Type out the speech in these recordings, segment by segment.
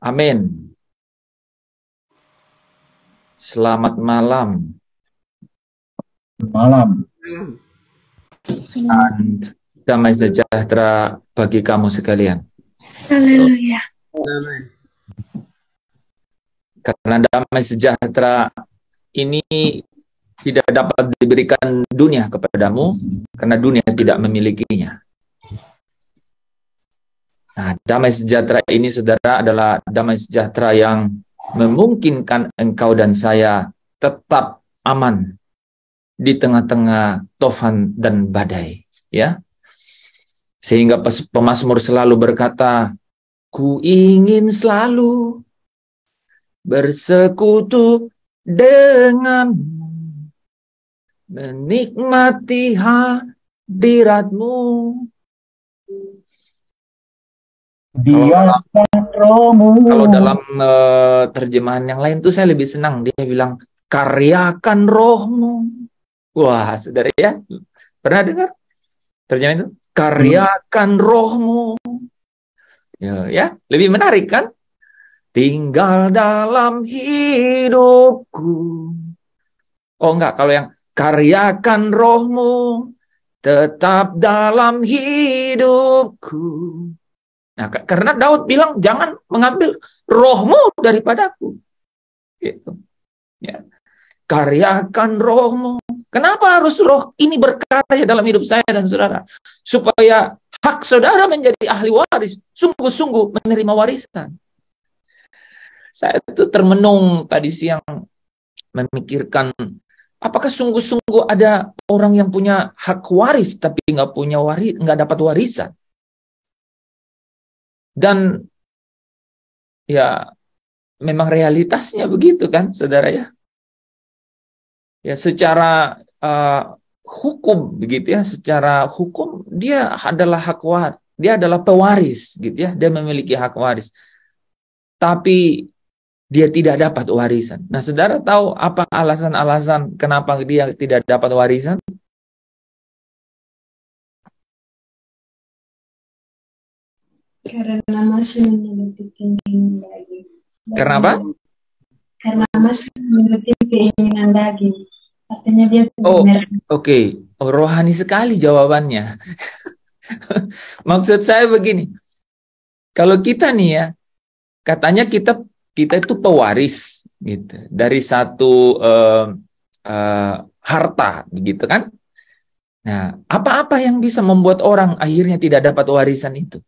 Amin. Selamat malam. Malam. Dan damai sejahtera bagi kamu sekalian. Haleluya. Karena damai sejahtera ini tidak dapat diberikan dunia kepadamu, karena dunia tidak memilikinya. Nah, damai sejahtera ini, saudara, adalah damai sejahtera yang memungkinkan engkau dan saya tetap aman di tengah-tengah tofan dan badai, ya. Sehingga pemazmur selalu berkata, ku ingin selalu bersekutu denganmu, menikmati hadiratmu. Kalau dalam terjemahan yang lain tuh saya lebih senang, dia bilang karyakan rohmu. Wah, saudara ya, pernah dengar terjemahan itu? Karyakan rohmu. Ya, lebih menarik kan? Tinggal dalam hidupku. Oh enggak, kalau yang karyakan rohmu tetap dalam hidupku. Nah, karena Daud bilang jangan mengambil rohmu daripadaku. Gitu. Ya. Karyakan rohmu. Kenapa harus roh ini berkarya dalam hidup saya dan saudara? Supaya hak saudara menjadi ahli waris, sungguh-sungguh menerima warisan. Saya itu termenung tadi siang memikirkan, apakah sungguh-sungguh ada orang yang punya hak waris tapi nggak dapat warisan? Dan ya memang realitasnya begitu kan, saudara ya. Ya secara hukum begitu ya, secara hukum dia adalah dia adalah pewaris gitu ya, dia memiliki hak waris. Tapi dia tidak dapat warisan. Nah, saudara tahu apa alasan-alasan kenapa dia tidak dapat warisan? Karena masih menuruti keinginan daging. Karena apa? Karena masih menuruti keinginan daging. Artinya dia oke. Rohani sekali jawabannya. Maksud saya begini. Kalau kita nih ya, katanya kita itu pewaris gitu dari satu harta begitu kan? Nah, apa-apa yang bisa membuat orang akhirnya tidak dapat warisan itu?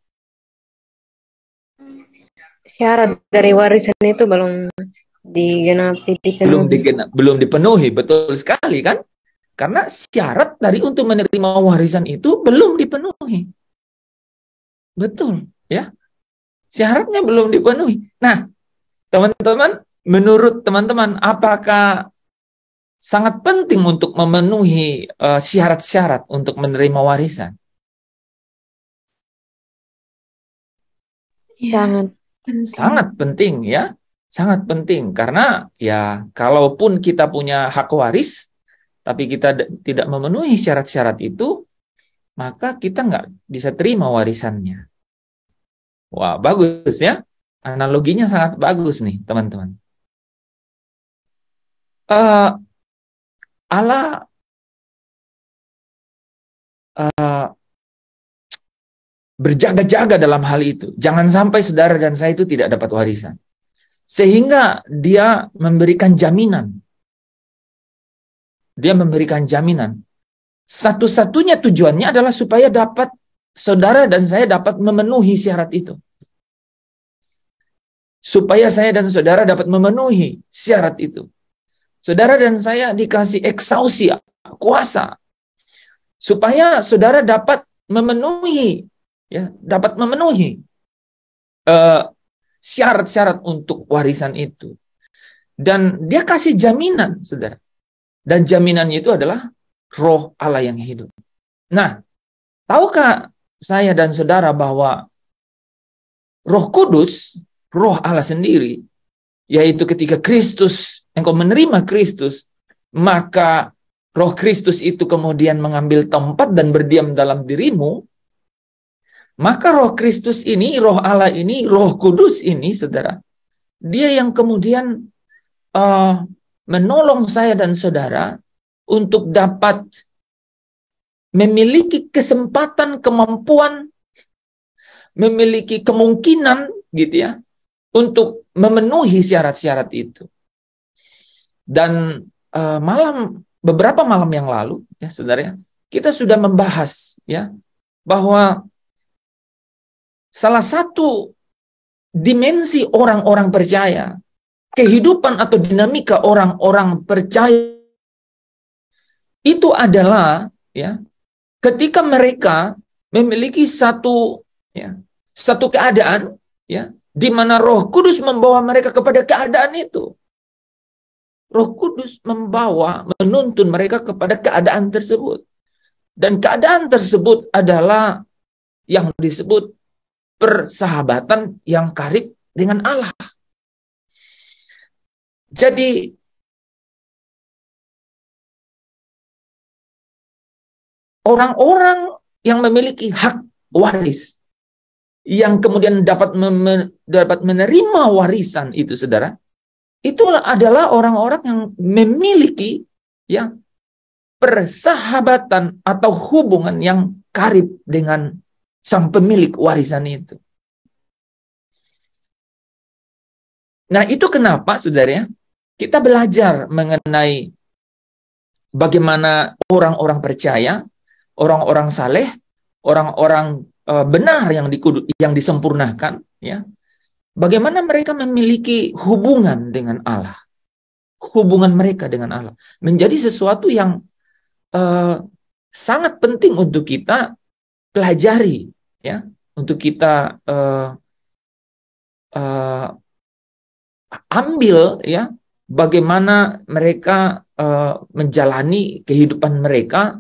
Syarat dari warisan itu belum digenapi, belum dipenuhi, betul sekali kan? Karena syarat dari untuk menerima warisan itu belum dipenuhi. Betul, ya. Syaratnya belum dipenuhi. Nah, teman-teman, menurut teman-teman, apakah sangat penting untuk memenuhi syarat-syarat untuk menerima warisan? Sangat penting ya, sangat penting karena ya kalaupun kita punya hak waris, tapi kita tidak memenuhi syarat-syarat itu, maka kita nggak bisa terima warisannya. Wah, bagus ya, analoginya sangat bagus nih teman-teman. Allah berjaga-jaga dalam hal itu. Jangan sampai saudara dan saya itu tidak dapat warisan. Sehingga dia memberikan jaminan. Dia memberikan jaminan. Satu-satunya tujuannya adalah supaya dapat saudara dan saya dapat memenuhi syarat itu. Supaya saya dan saudara dapat memenuhi syarat itu. Saudara dan saya dikasih eksausia, kuasa. Supaya saudara dapat memenuhi, ya, dapat memenuhi syarat-syarat untuk warisan itu. Dan dia kasih jaminan, saudara. Dan jaminannya itu adalah Roh Allah yang hidup. Nah, tahukah saya dan saudara bahwa Roh Kudus, Roh Allah sendiri, yaitu ketika Kristus, engkau menerima Kristus, maka Roh Kristus itu kemudian mengambil tempat dan berdiam dalam dirimu, Maka Roh Kristus ini, Roh Allah ini, Roh Kudus ini, saudara, dia yang kemudian menolong saya dan saudara untuk dapat memiliki kesempatan, kemampuan, memiliki kemungkinan gitu ya, untuk memenuhi syarat-syarat itu. Dan beberapa malam yang lalu, ya saudara, kita sudah membahas ya bahwa salah satu dimensi orang-orang percaya, kehidupan atau dinamika orang-orang percaya itu adalah ya ketika mereka memiliki satu keadaan ya di mana Roh Kudus membawa mereka kepada keadaan itu. Roh Kudus menuntun mereka kepada keadaan tersebut. Dan keadaan tersebut adalah yang disebut persahabatan yang karib dengan Allah. Jadi orang-orang yang memiliki hak waris, yang kemudian dapat menerima warisan itu, saudara, itu adalah orang-orang yang memiliki ya persahabatan atau hubungan yang karib dengan sang pemilik warisan itu. Nah, itu kenapa, saudara, ya, kita belajar mengenai bagaimana orang-orang percaya, orang-orang saleh, orang-orang benar yang disempurnakan, ya, bagaimana mereka memiliki hubungan dengan Allah, hubungan mereka dengan Allah menjadi sesuatu yang sangat penting untuk kita pelajari, ya, untuk kita ambil, ya, bagaimana mereka menjalani kehidupan mereka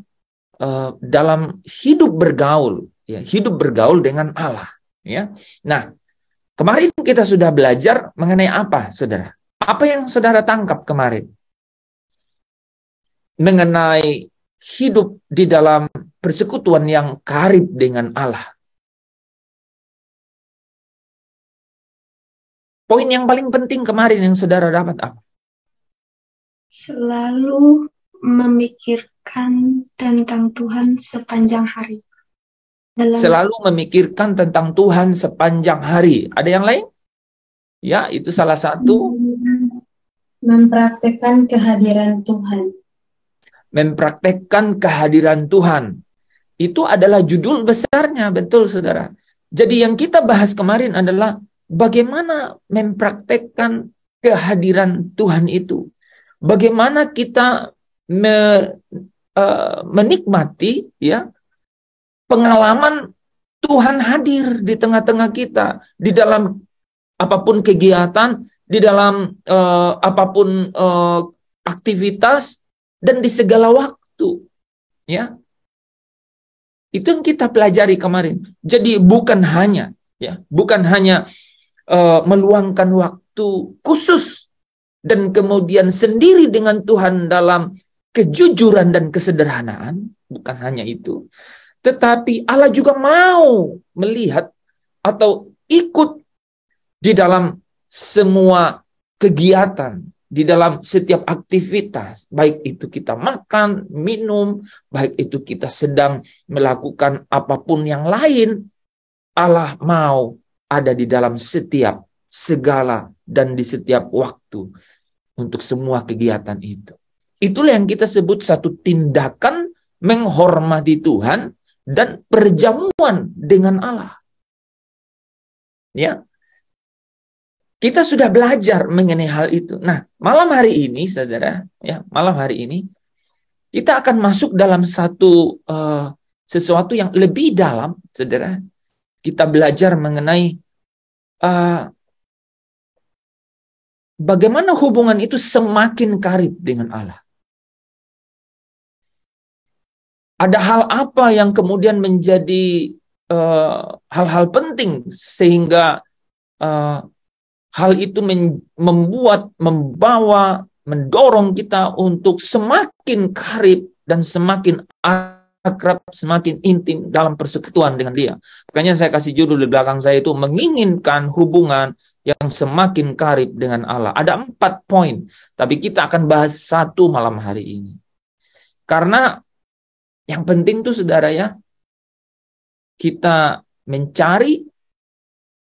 dalam hidup bergaul, ya, hidup bergaul dengan Allah, ya. Nah, kemarin kita sudah belajar mengenai apa, saudara? Apa yang saudara tangkap kemarin? Mengenai hidup di dalam persekutuan yang karib dengan Allah. Poin yang paling penting kemarin yang saudara dapat apa? Selalu memikirkan tentang Tuhan sepanjang hari. Selalu memikirkan tentang Tuhan sepanjang hari. Ada yang lain? Ya, itu salah satu. Mempraktekkan kehadiran Tuhan. Mempraktekkan kehadiran Tuhan. Itu adalah judul besarnya, betul saudara. Jadi yang kita bahas kemarin adalah bagaimana mempraktekkan kehadiran Tuhan itu. Bagaimana kita menikmati, ya, pengalaman Tuhan hadir di tengah-tengah kita, di dalam apapun kegiatan, di dalam apapun aktivitas, dan di segala waktu, ya. Itu yang kita pelajari kemarin. Jadi bukan hanya meluangkan waktu khusus dan kemudian sendiri dengan Tuhan dalam kejujuran dan kesederhanaan, bukan hanya itu. Tetapi Allah juga mau melihat atau ikut di dalam semua kegiatan, di dalam setiap aktivitas, baik itu kita makan, minum, baik itu kita sedang melakukan apapun yang lain, Allah mau ada di dalam setiap, segala, dan di setiap waktu untuk semua kegiatan itu. Itulah yang kita sebut satu tindakan menghormati Tuhan dan perjamuan dengan Allah. Ya. Kita sudah belajar mengenai hal itu. Nah, malam hari ini, saudara, ya, malam hari ini kita akan masuk dalam satu sesuatu yang lebih dalam, saudara. Kita belajar mengenai bagaimana hubungan itu semakin karib dengan Allah. Ada hal apa yang kemudian menjadi hal-hal penting sehingga hal itu membawa, mendorong kita untuk semakin karib dan semakin akrab, semakin intim dalam persekutuan dengan dia. Makanya saya kasih judul di belakang saya itu menginginkan hubungan yang semakin karib dengan Allah. Ada 4 poin, tapi kita akan bahas 1 malam hari ini. Karena yang penting tuh saudara ya, kita mencari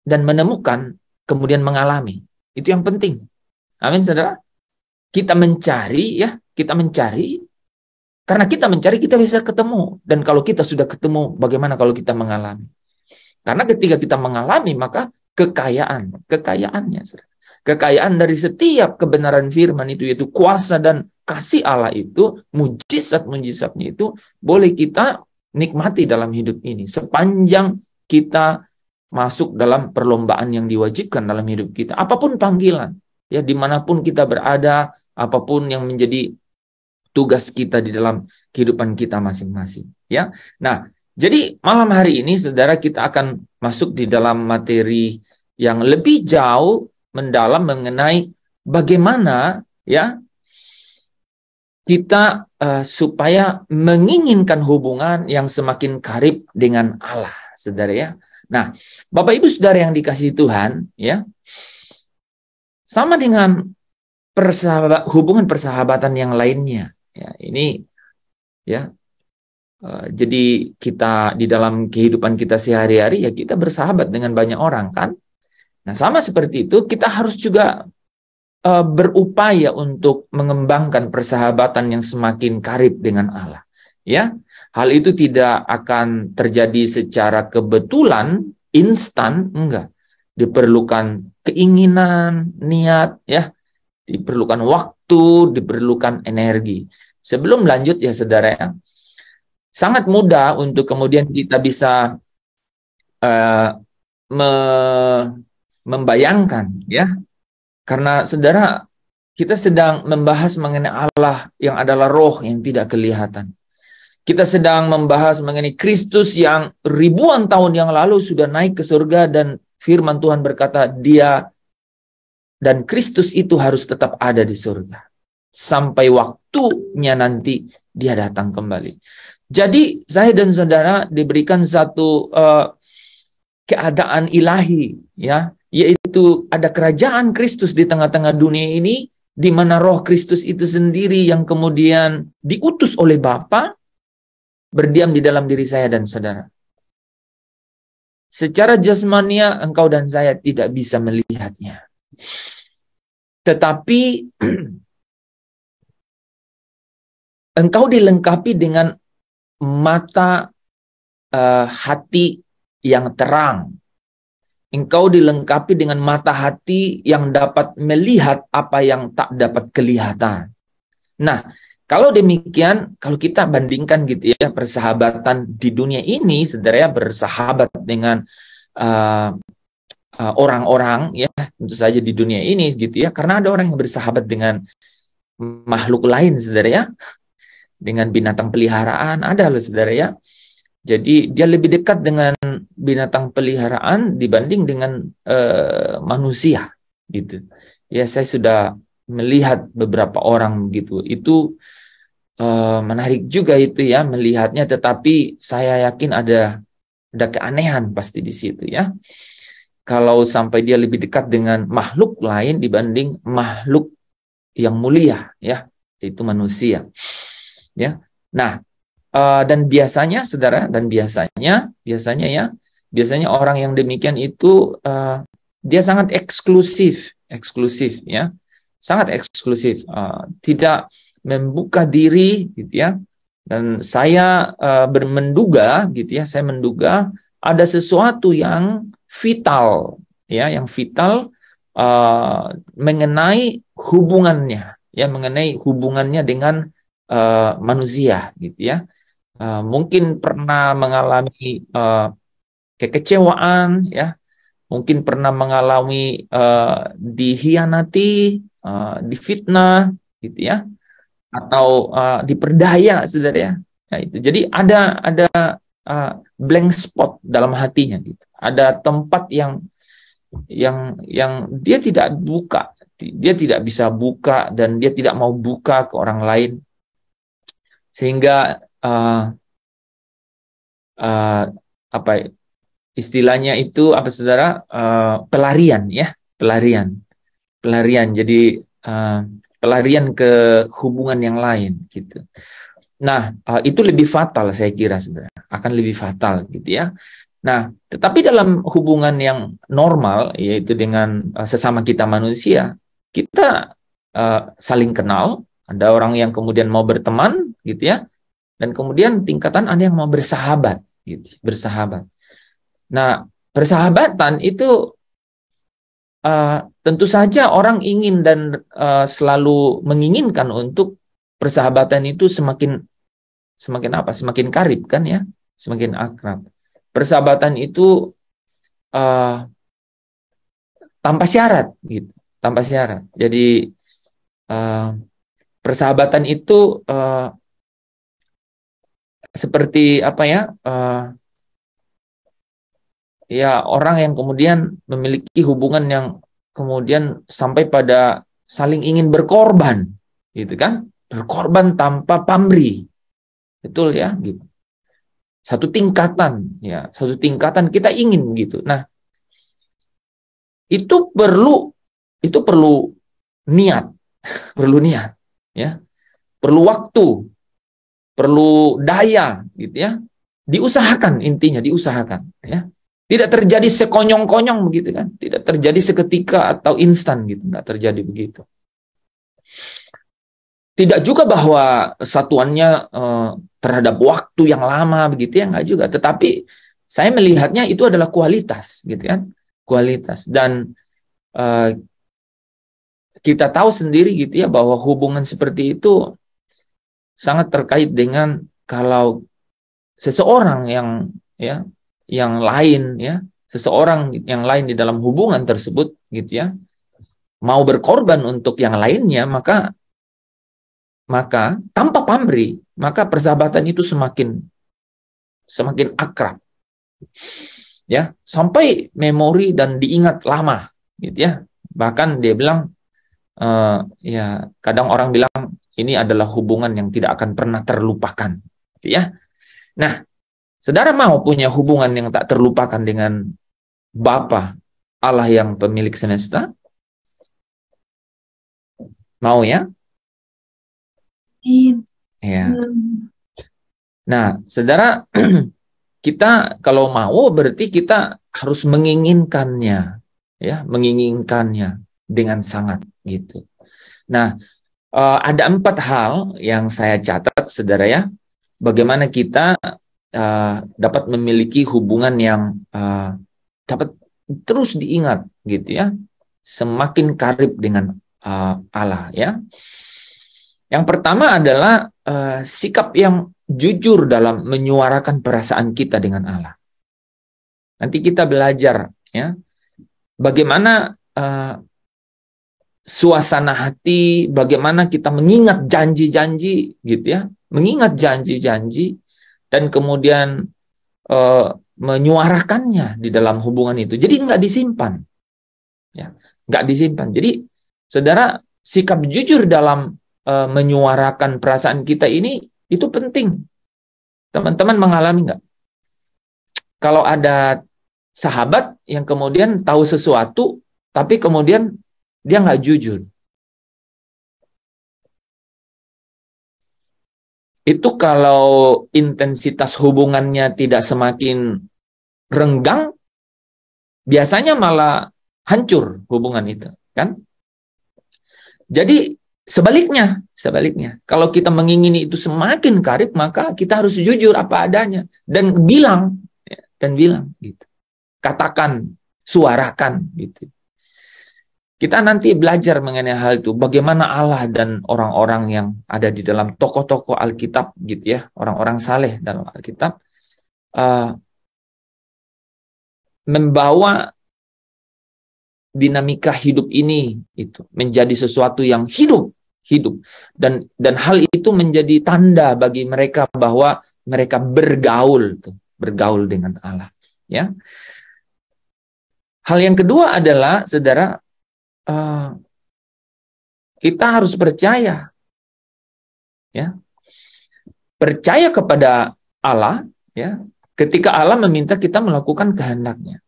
dan menemukan, kemudian mengalami. Itu yang penting. Amin saudara. Kita mencari ya, kita mencari. Karena kita mencari, kita bisa ketemu. Dan kalau kita sudah ketemu, bagaimana kalau kita mengalami? Karena ketika kita mengalami, maka kekayaannya. Kekayaan dari setiap kebenaran firman itu, yaitu kuasa dan kasih Allah itu, mujizat-mujizatnya itu, boleh kita nikmati dalam hidup ini. Sepanjang kita masuk dalam perlombaan yang diwajibkan dalam hidup kita. Apapun panggilan, ya dimanapun kita berada, apapun yang menjadi tugas kita di dalam kehidupan kita masing-masing, ya. Nah, jadi malam hari ini saudara, kita akan masuk di dalam materi yang lebih jauh mendalam mengenai bagaimana ya kita supaya menginginkan hubungan yang semakin karib dengan Allah, saudara ya. Nah, Bapak Ibu saudara yang dikasihi Tuhan, ya, sama dengan hubungan persahabatan yang lainnya. Ya, ini ya, jadi kita di dalam kehidupan kita sehari-hari ya kita bersahabat dengan banyak orang kan. Nah sama seperti itu kita harus juga berupaya untuk mengembangkan persahabatan yang semakin karib dengan Allah. Ya, hal itu tidak akan terjadi secara kebetulan, instan, enggak. Diperlukan keinginan, niat, ya, diperlukan waktu, diperlukan energi. Sebelum lanjut ya saudara ya, sangat mudah untuk kemudian kita bisa membayangkan ya, karena saudara kita sedang membahas mengenai Allah yang adalah roh yang tidak kelihatan. Kita sedang membahas mengenai Kristus yang ribuan tahun yang lalu sudah naik ke surga, dan firman Tuhan berkata dia dan Kristus itu harus tetap ada di surga sampai waktunya nanti dia datang kembali. Jadi saya dan saudara diberikan satu keadaan ilahi, ya, yaitu ada kerajaan Kristus di tengah-tengah dunia ini, di mana roh Kristus itu sendiri yang kemudian diutus oleh Bapa berdiam di dalam diri saya dan saudara. Secara jasmania engkau dan saya tidak bisa melihatnya. Tetapi engkau dilengkapi dengan mata hati yang terang. Engkau dilengkapi dengan mata hati yang dapat melihat apa yang tak dapat kelihatan. Nah, kalau demikian, kalau kita bandingkan gitu ya, persahabatan di dunia ini, saudara ya, bersahabat dengan orang-orang ya, tentu saja di dunia ini gitu ya, karena ada orang yang bersahabat dengan makhluk lain, saudara ya, dengan binatang peliharaan, ada loh saudara ya. Jadi dia lebih dekat dengan binatang peliharaan dibanding dengan manusia gitu. Ya, saya sudah melihat beberapa orang gitu. Itu menarik juga itu ya melihatnya, tetapi saya yakin ada keanehan pasti di situ ya. Kalau sampai dia lebih dekat dengan makhluk lain dibanding makhluk yang mulia ya, yaitu manusia. Ya. Nah, dan biasanya saudara, dan biasanya orang yang demikian itu dia sangat eksklusif ya, sangat eksklusif, tidak membuka diri gitu ya. Dan saya menduga gitu ya, saya menduga ada sesuatu yang vital ya, yang vital mengenai hubungannya ya, mengenai hubungannya dengan manusia gitu ya. Mungkin pernah mengalami kekecewaan ya, mungkin pernah mengalami dikhianati, difitnah gitu ya, atau diperdaya saudara ya. Nah, itu. Jadi ada blank spot dalam hatinya gitu. Ada tempat yang dia tidak buka, dia tidak bisa buka, dan dia tidak mau buka ke orang lain. Sehingga uh, apa istilahnya itu apa saudara, pelarian ya, pelarian jadi pelarian ke hubungan yang lain gitu. Nah, itu lebih fatal saya kira saudara, akan lebih fatal gitu ya. Nah, tetapi dalam hubungan yang normal yaitu dengan sesama kita manusia, kita saling kenal, ada orang yang kemudian mau berteman gitu ya, dan kemudian tingkatan ada yang mau bersahabat gitu, bersahabat. Nah, persahabatan itu tentu saja orang ingin dan selalu menginginkan untuk persahabatan itu semakin apa? Semakin karib kan ya, semakin akrab. Persahabatan itu tanpa syarat gitu, tanpa syarat. Jadi persahabatan itu seperti apa ya? Ya orang yang kemudian memiliki hubungan yang kemudian sampai pada saling ingin berkorban, gitu kan? Berkorban tanpa pamrih, betul ya? Gitu. Satu tingkatan, ya, satu tingkatan kita ingin gitu. Nah, itu perlu niat, perlu niat, ya, perlu waktu, perlu daya, gitu ya. Diusahakan intinya, diusahakan, ya. Tidak terjadi sekonyong-konyong begitu kan. Tidak terjadi seketika atau instan gitu. Nggak terjadi begitu. Tidak juga bahwa satuannya terhadap waktu yang lama begitu ya. Nggak juga. Tetapi saya melihatnya itu adalah kualitas gitu kan. Kualitas. Dan kita tahu sendiri gitu ya bahwa hubungan seperti itu sangat terkait dengan kalau seseorang yang lain ya, seseorang yang lain di dalam hubungan tersebut gitu ya, mau berkorban untuk yang lainnya, maka tanpa pamrih, maka persahabatan itu semakin akrab. Ya, sampai memori dan diingat lama gitu ya. Bahkan dia bilang ya kadang orang bilang ini adalah hubungan yang tidak akan pernah terlupakan gitu ya. Nah, saudara mau punya hubungan yang tak terlupakan dengan Bapa Allah yang pemilik semesta? Mau ya? Ya. Nah, saudara, kita kalau mau berarti kita harus menginginkannya, ya, menginginkannya dengan sangat gitu. Nah, ada 4 hal yang saya catat, saudara ya, bagaimana kita dapat memiliki hubungan yang dapat terus diingat gitu ya, semakin karib dengan Allah ya. Yang pertama adalah sikap yang jujur dalam menyuarakan perasaan kita dengan Allah. Nanti kita belajar ya bagaimana suasana hati, bagaimana kita mengingat janji-janji gitu ya, mengingat janji-janji dan kemudian menyuarakannya di dalam hubungan itu. Jadi nggak disimpan, ya, nggak disimpan. Jadi, saudara, sikap jujur dalam menyuarakan perasaan kita ini itu penting. Teman-teman mengalami nggak? Kalau ada sahabat yang kemudian tahu sesuatu, tapi kemudian dia nggak jujur. Itu kalau intensitas hubungannya tidak semakin renggang, biasanya malah hancur hubungan itu, kan? Jadi sebaliknya, kalau kita mengingini itu semakin karib, maka kita harus jujur apa adanya dan bilang, gitu. Katakan, suarakan, gitu. Kita nanti belajar mengenai hal itu, bagaimana Allah dan orang-orang yang ada di dalam tokoh-tokoh Alkitab, gitu ya, orang-orang saleh dalam Alkitab, membawa dinamika hidup ini itu menjadi sesuatu yang hidup dan hal itu menjadi tanda bagi mereka bahwa mereka bergaul dengan Allah ya. Hal yang kedua adalah saudara, kita harus percaya ya, percaya kepada Allah ya, ketika Allah meminta kita melakukan kehendaknya.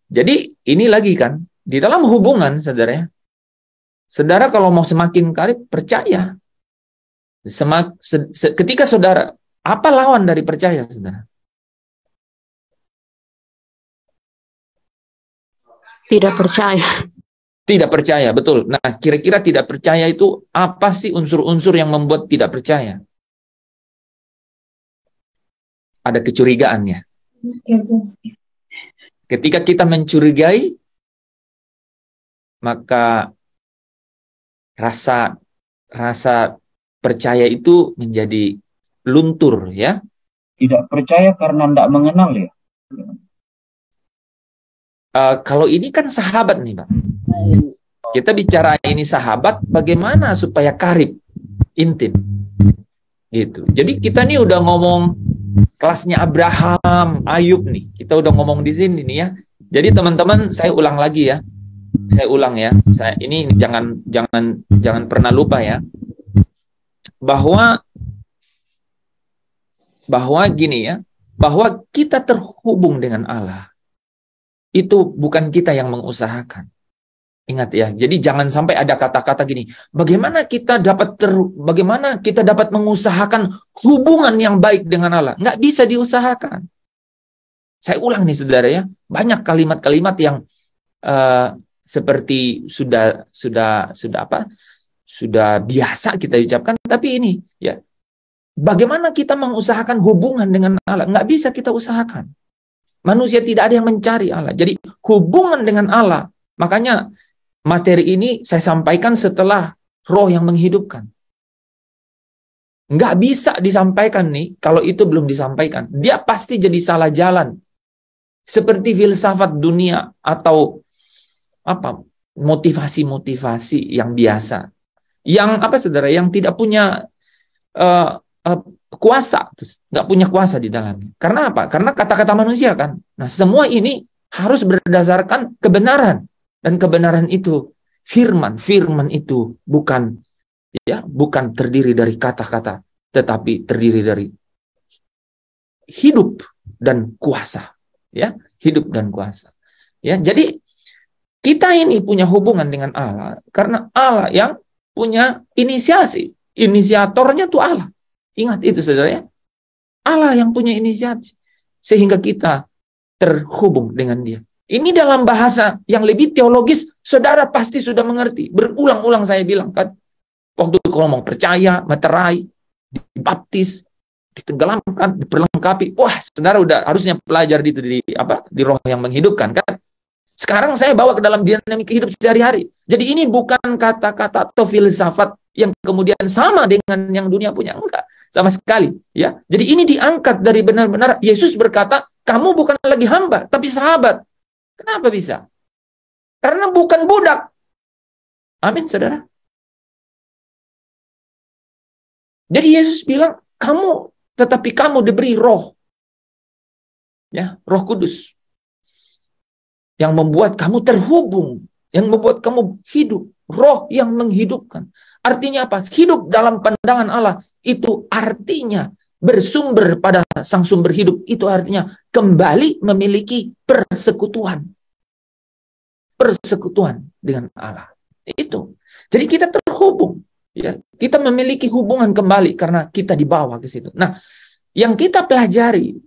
Jadi ini lagi kan, di dalam hubungan, saudara ya, saudara kalau mau semakin karib, percaya. Ketika saudara, apa lawan dari percaya, saudara? Tidak percaya. Tidak percaya, betul. Nah, kira-kira tidak percaya itu apa sih unsur-unsur yang membuat tidak percaya? Ada kecurigaannya. Ketika kita mencurigai, maka rasa percaya itu menjadi luntur, ya. Tidak percaya karena tidak mengenal, ya. Kalau ini kan sahabat nih, Pak. Kita bicara ini sahabat, bagaimana supaya karib, intim, gitu. Jadi kita nih udah ngomong kelasnya Abraham, Ayub nih. Kita udah ngomong di sini nih ya. Jadi teman-teman, saya ulang lagi ya. Saya ulang ya. Saya ini jangan pernah lupa ya. Bahwa gini ya, bahwa kita terhubung dengan Allah. Itu bukan kita yang mengusahakan. Ingat ya. Jadi jangan sampai ada kata-kata gini, bagaimana kita dapat mengusahakan hubungan yang baik dengan Allah? Nggak bisa diusahakan. Saya ulang nih saudara ya, banyak kalimat-kalimat yang seperti sudah biasa kita ucapkan, tapi ini ya, bagaimana kita mengusahakan hubungan dengan Allah? Nggak bisa kita usahakan. Manusia tidak ada yang mencari Allah. Jadi hubungan dengan Allah, makanya materi ini saya sampaikan setelah roh yang menghidupkan. Nggak bisa disampaikan nih, kalau itu belum disampaikan. Dia pasti jadi salah jalan. Seperti filsafat dunia atau motivasi-motivasi yang biasa. Yang saudara, yang tidak punya kuasa, nggak punya kuasa di dalamnya. Karena apa? Karena kata-kata manusia kan. Nah, semua ini harus berdasarkan kebenaran. Dan kebenaran itu firman itu bukan terdiri dari kata-kata, tetapi terdiri dari hidup dan kuasa, ya, hidup dan kuasa. Ya, jadi kita ini punya hubungan dengan Allah karena Allah yang punya inisiasi. Inisiatornya tuh Allah. Ingat itu saudara ya. Allah yang punya inisiasi sehingga kita terhubung dengan Dia. Ini dalam bahasa yang lebih teologis, saudara pasti sudah mengerti. Berulang-ulang saya bilang kan, waktu kalau mau percaya, materai, dibaptis, ditenggelamkan, diperlengkapi. Wah, saudara udah harusnya belajar di roh yang menghidupkan kan. Sekarang saya bawa ke dalam dinamika hidup sehari-hari. Jadi ini bukan kata-kata atau filsafat yang kemudian sama dengan yang dunia punya, enggak, sama sekali. Ya, jadi ini diangkat dari benar-benar Yesus berkata, kamu bukan lagi hamba, tapi sahabat. Kenapa bisa? Karena bukan budak. Amin, saudara. Jadi Yesus bilang, tetapi kamu diberi roh. Ya, Roh Kudus. Yang membuat kamu terhubung. Yang membuat kamu hidup. Roh yang menghidupkan. Artinya apa? Hidup dalam pandangan Allah. Itu artinya bersumber pada sang sumber hidup. Itu artinya kembali memiliki persekutuan dengan Allah. Itu. Jadi kita terhubung. Ya, kita memiliki hubungan kembali karena kita dibawa ke situ. Nah, yang kita pelajari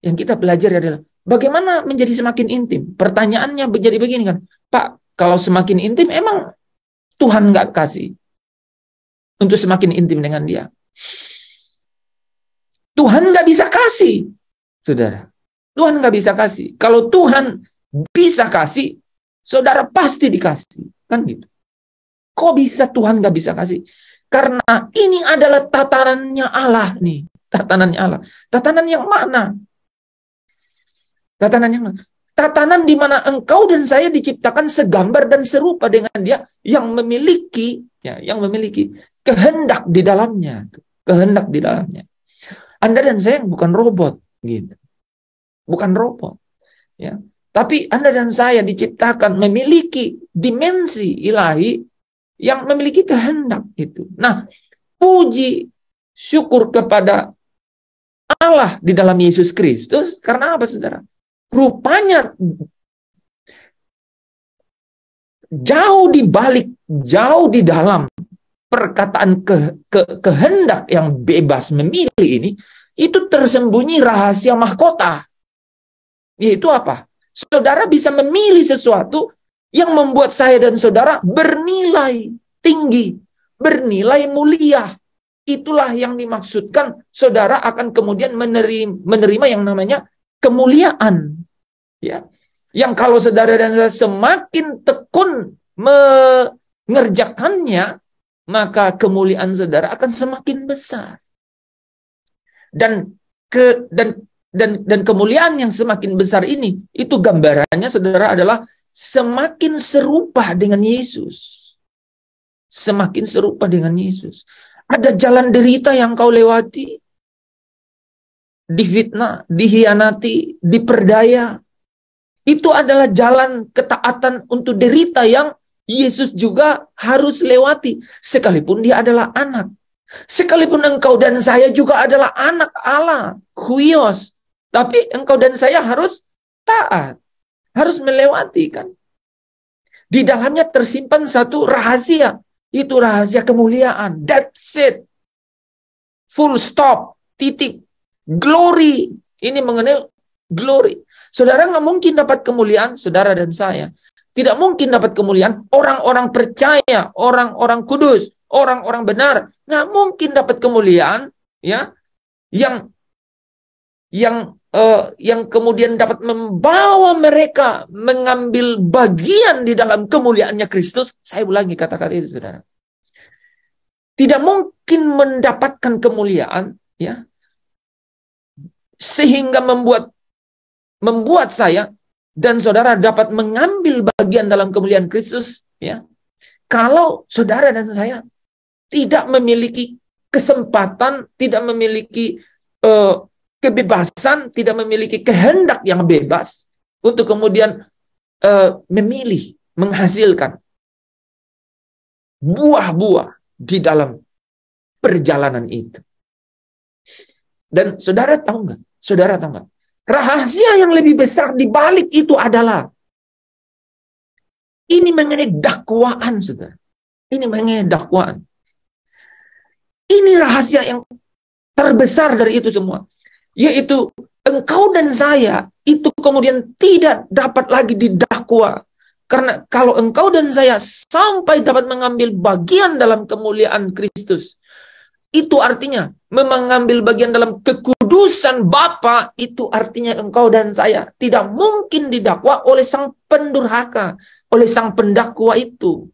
adalah bagaimana menjadi semakin intim. Pertanyaannya menjadi begini kan, Pak, kalau semakin intim emang Tuhan nggak kasih untuk semakin intim dengan Dia? Tuhan nggak bisa kasih, saudara. Tuhan nggak bisa kasih. Kalau Tuhan bisa kasih, saudara pasti dikasih, kan gitu. Kok bisa Tuhan nggak bisa kasih? Karena ini adalah tatanannya Allah nih, tatanannya Allah. Tatanan yang mana? Tatanan yang mana? Tatanan di mana engkau dan saya diciptakan segambar dan serupa dengan Dia yang memiliki kehendak di dalamnya, kehendak di dalamnya. Anda dan saya bukan robot, gitu. Bukan robot, ya. Tapi Anda dan saya diciptakan memiliki dimensi ilahi yang memiliki kehendak itu. Nah, puji syukur kepada Allah di dalam Yesus Kristus. Karena apa, saudara? Rupanya jauh di balik, jauh di dalam perkataan kehendak yang bebas memilih ini, itu tersembunyi rahasia mahkota. Yaitu apa? Saudara bisa memilih sesuatu yang membuat saya dan saudara bernilai tinggi, bernilai mulia. Itulah yang dimaksudkan saudara akan kemudian menerima yang namanya kemuliaan. Ya. Yang kalau saudara dan saya semakin tekun mengerjakannya, maka kemuliaan saudara akan semakin besar. Dan kemuliaan yang semakin besar ini, itu gambarannya saudara adalah semakin serupa dengan Yesus. Semakin serupa dengan Yesus. Ada jalan derita yang kau lewati, difitnah, dihianati, diperdaya. Itu adalah jalan ketaatan untuk derita yang Yesus juga harus lewati. Sekalipun dia adalah anak. Sekalipun engkau dan saya juga adalah anak Allah, huios. Tapi engkau dan saya harus taat. Harus melewati, kan. Di dalamnya tersimpan satu rahasia. Itu rahasia kemuliaan. That's it. Full stop. Titik. Glory. Ini mengenai glory. Saudara nggak mungkin dapat kemuliaan, saudara dan saya. Tidak mungkin dapat kemuliaan orang-orang percaya, orang-orang kudus, orang-orang benar. Nggak mungkin dapat kemuliaan, ya, yang kemudian dapat membawa mereka mengambil bagian di dalam kemuliaannya Kristus. Saya ulangi kata-kata itu, saudara. Tidak mungkin mendapatkan kemuliaan, ya, sehingga membuat saya dan saudara dapat mengambil bagian dalam kemuliaan Kristus, ya, kalau saudara dan saya tidak memiliki kesempatan, tidak memiliki kebebasan, tidak memiliki kehendak yang bebas untuk kemudian memilih, menghasilkan buah-buah di dalam perjalanan itu. Dan saudara tahu nggak? Saudara tahu nggak? Rahasia yang lebih besar di balik itu adalah ini mengenai dakwaan, saudara. Ini mengenai dakwaan. Ini rahasia yang terbesar dari itu semua. Yaitu engkau dan saya itu kemudian tidak dapat lagi didakwa. Karena kalau engkau dan saya sampai dapat mengambil bagian dalam kemuliaan Kristus, itu artinya mengambil bagian dalam kekudusan Bapa, itu artinya engkau dan saya tidak mungkin didakwa oleh sang pendurhaka, oleh sang pendakwa itu.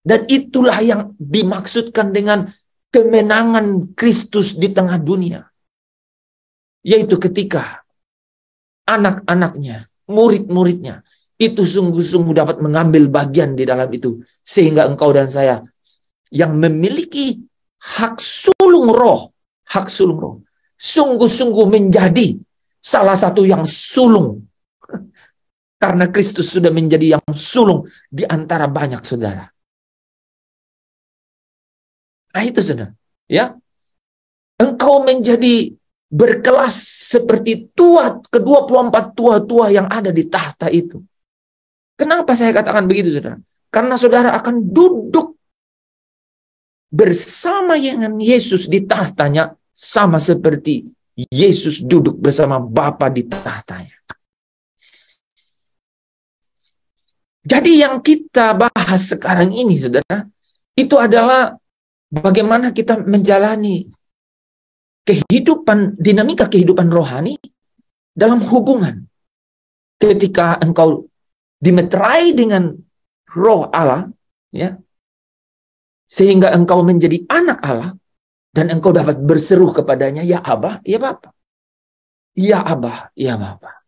Dan itulah yang dimaksudkan dengan kemenangan Kristus di tengah dunia. Yaitu ketika anak-anaknya, murid-muridnya, itu sungguh-sungguh dapat mengambil bagian di dalam itu. Sehingga engkau dan saya yang memiliki hak sulung roh, sungguh-sungguh menjadi salah satu yang sulung. Karena Kristus sudah menjadi yang sulung di antara banyak saudara. Nah itu saudara, ya. Engkau menjadi berkelas seperti ke-24 tua-tua yang ada di tahta itu. Kenapa saya katakan begitu, saudara? Karena saudara akan duduk bersama dengan Yesus di tahtanya, sama seperti Yesus duduk bersama Bapa di tahtanya. Jadi yang kita bahas sekarang ini, saudara, itu adalah bagaimana kita menjalani dinamika kehidupan rohani dalam hubungan. Ketika engkau dimeterai dengan roh Allah, ya, sehingga engkau menjadi anak Allah, dan engkau dapat berseru kepadanya, ya Abah, ya Bapa. Ya Abah, ya Bapa.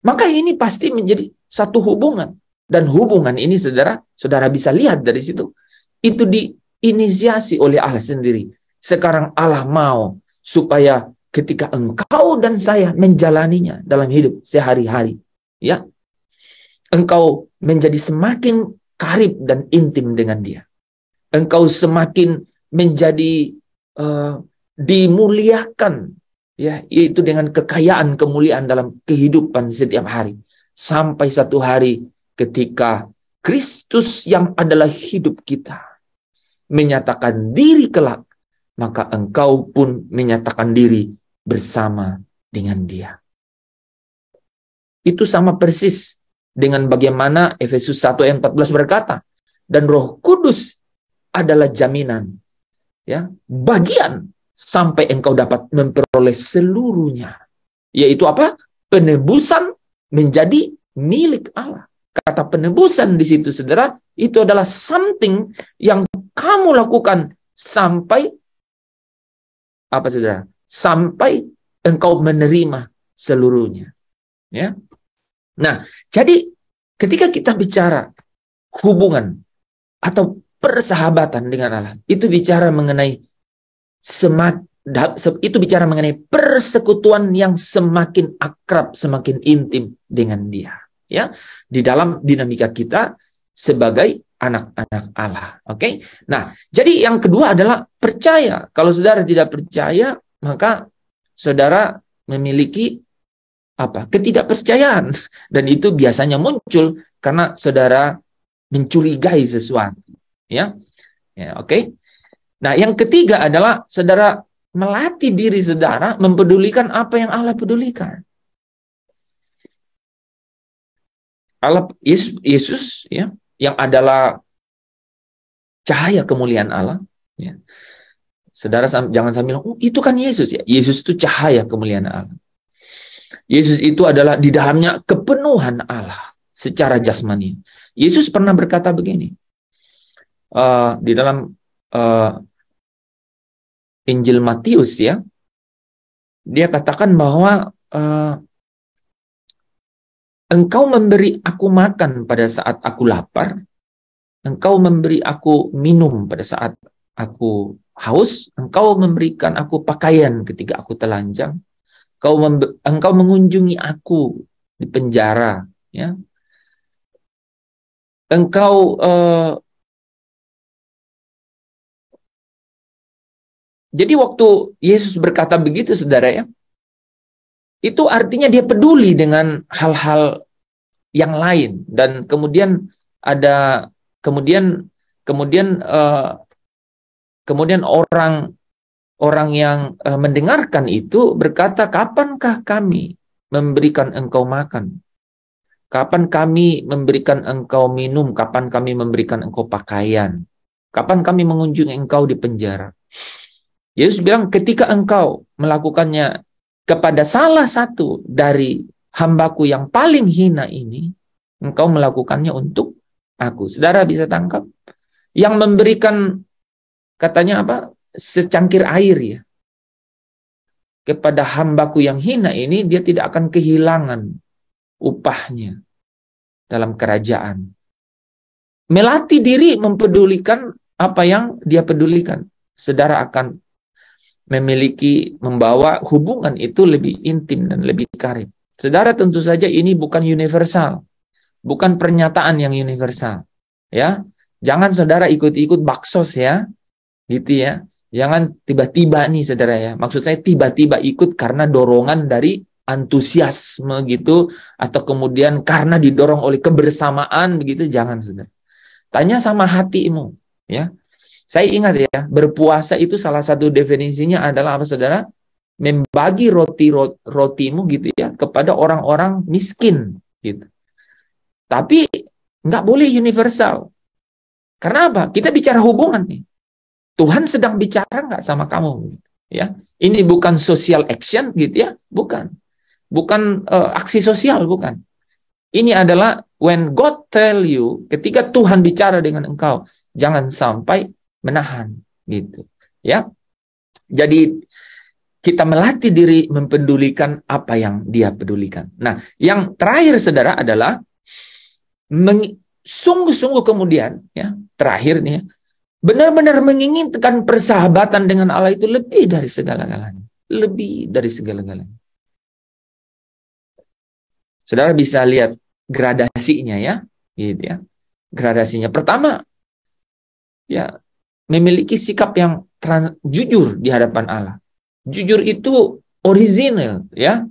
Maka ini pasti menjadi satu hubungan. Dan hubungan ini, saudara bisa lihat dari situ. Itu diinisiasi oleh Allah sendiri. Sekarang Allah mau supaya ketika engkau dan saya menjalaninya dalam hidup sehari-hari, ya, engkau menjadi semakin karib dan intim dengan Dia. Engkau semakin menjadi dimuliakan, ya, yaitu dengan kekayaan kemuliaan dalam kehidupan setiap hari. Sampai satu hari ketika Kristus yang adalah hidup kita menyatakan diri kelak, maka engkau pun menyatakan diri bersama dengan Dia. Itu sama persis dengan bagaimana Efesus 1 ayat 14 berkata, dan Roh Kudus adalah jaminan, ya, bagian sampai engkau dapat memperoleh seluruhnya. Yaitu apa? Penebusan menjadi milik Allah. Kata penebusan di situ, saudara, itu adalah something yang kamu lakukan sampai apa, saudara? Sampai engkau menerima seluruhnya. Ya. Nah, jadi ketika kita bicara hubungan atau persahabatan dengan Allah, itu bicara mengenai itu bicara mengenai persekutuan yang semakin akrab, semakin intim dengan Dia. Ya, di dalam dinamika kita sebagai anak-anak Allah. Oke? Nah, jadi yang kedua adalah percaya. Kalau saudara tidak percaya, maka saudara memiliki apa? Ketidakpercayaan. Dan itu biasanya muncul karena saudara mencurigai sesuatu. Ya, ya, oke? Nah, yang ketiga adalah saudara melatih diri saudara mempedulikan apa yang Allah pedulikan. Allah Yesus ya, yang adalah cahaya kemuliaan Allah, ya. Saudara jangan sambil bilang, itu kan Yesus ya. Yesus itu cahaya kemuliaan Allah. Yesus itu adalah di dalamnya kepenuhan Allah secara jasmani. Yesus pernah berkata begini di dalam Injil Matius, ya. Dia katakan bahwa engkau memberi aku makan pada saat aku lapar, engkau memberi aku minum pada saat aku haus, engkau memberikan aku pakaian ketika aku telanjang, engkau mengunjungi aku di penjara, ya. Engkau jadi waktu Yesus berkata begitu, saudara, ya, itu artinya dia peduli dengan hal-hal yang lain. Dan kemudian ada kemudian orang yang mendengarkan itu berkata, kapankah kami memberikan engkau makan? Kapan kami memberikan engkau minum? Kapan kami memberikan engkau pakaian? Kapan kami mengunjungi engkau di penjara? Yesus bilang, ketika engkau melakukannya kepada salah satu dari hambaku yang paling hina ini, engkau melakukannya untuk aku. Saudara bisa tangkap? Yang memberikan, katanya apa? Secangkir air, ya, kepada hambaku yang hina ini, dia tidak akan kehilangan upahnya dalam kerajaan. Melatih diri mempedulikan apa yang dia pedulikan. Saudara akan membawa hubungan itu lebih intim dan lebih karib. Saudara, tentu saja ini bukan universal, bukan pernyataan yang universal, ya. Jangan saudara ikut-ikut baksos, ya, gitu ya. Jangan tiba-tiba nih, saudara, ya. Maksud saya tiba-tiba ikut karena dorongan dari antusiasme gitu, atau kemudian karena didorong oleh kebersamaan begitu. Jangan, saudara. Tanya sama hatimu, ya. Saya ingat, ya, berpuasa itu salah satu definisinya adalah apa, saudara? Membagi rotimu gitu, ya, kepada orang-orang miskin gitu. Tapi nggak boleh universal. Karena apa? Kita bicara hubungan nih. Tuhan sedang bicara nggak sama kamu, ya? Ini bukan social action gitu, ya, bukan aksi sosial, bukan. Ini adalah when God tell you, ketika Tuhan bicara dengan engkau, jangan sampai menahan gitu, ya. Jadi kita melatih diri mempedulikan apa yang dia pedulikan. Nah, yang terakhir, saudara, adalah sungguh-sungguh kemudian, ya, terakhir nih, ya, benar-benar menginginkan persahabatan dengan Allah itu lebih dari segala-galanya, lebih dari segala-galanya. Saudara bisa lihat gradasinya, ya, gitu, ya. Gradasinya pertama, ya, memiliki sikap yang jujur di hadapan Allah. Jujur itu original, ya.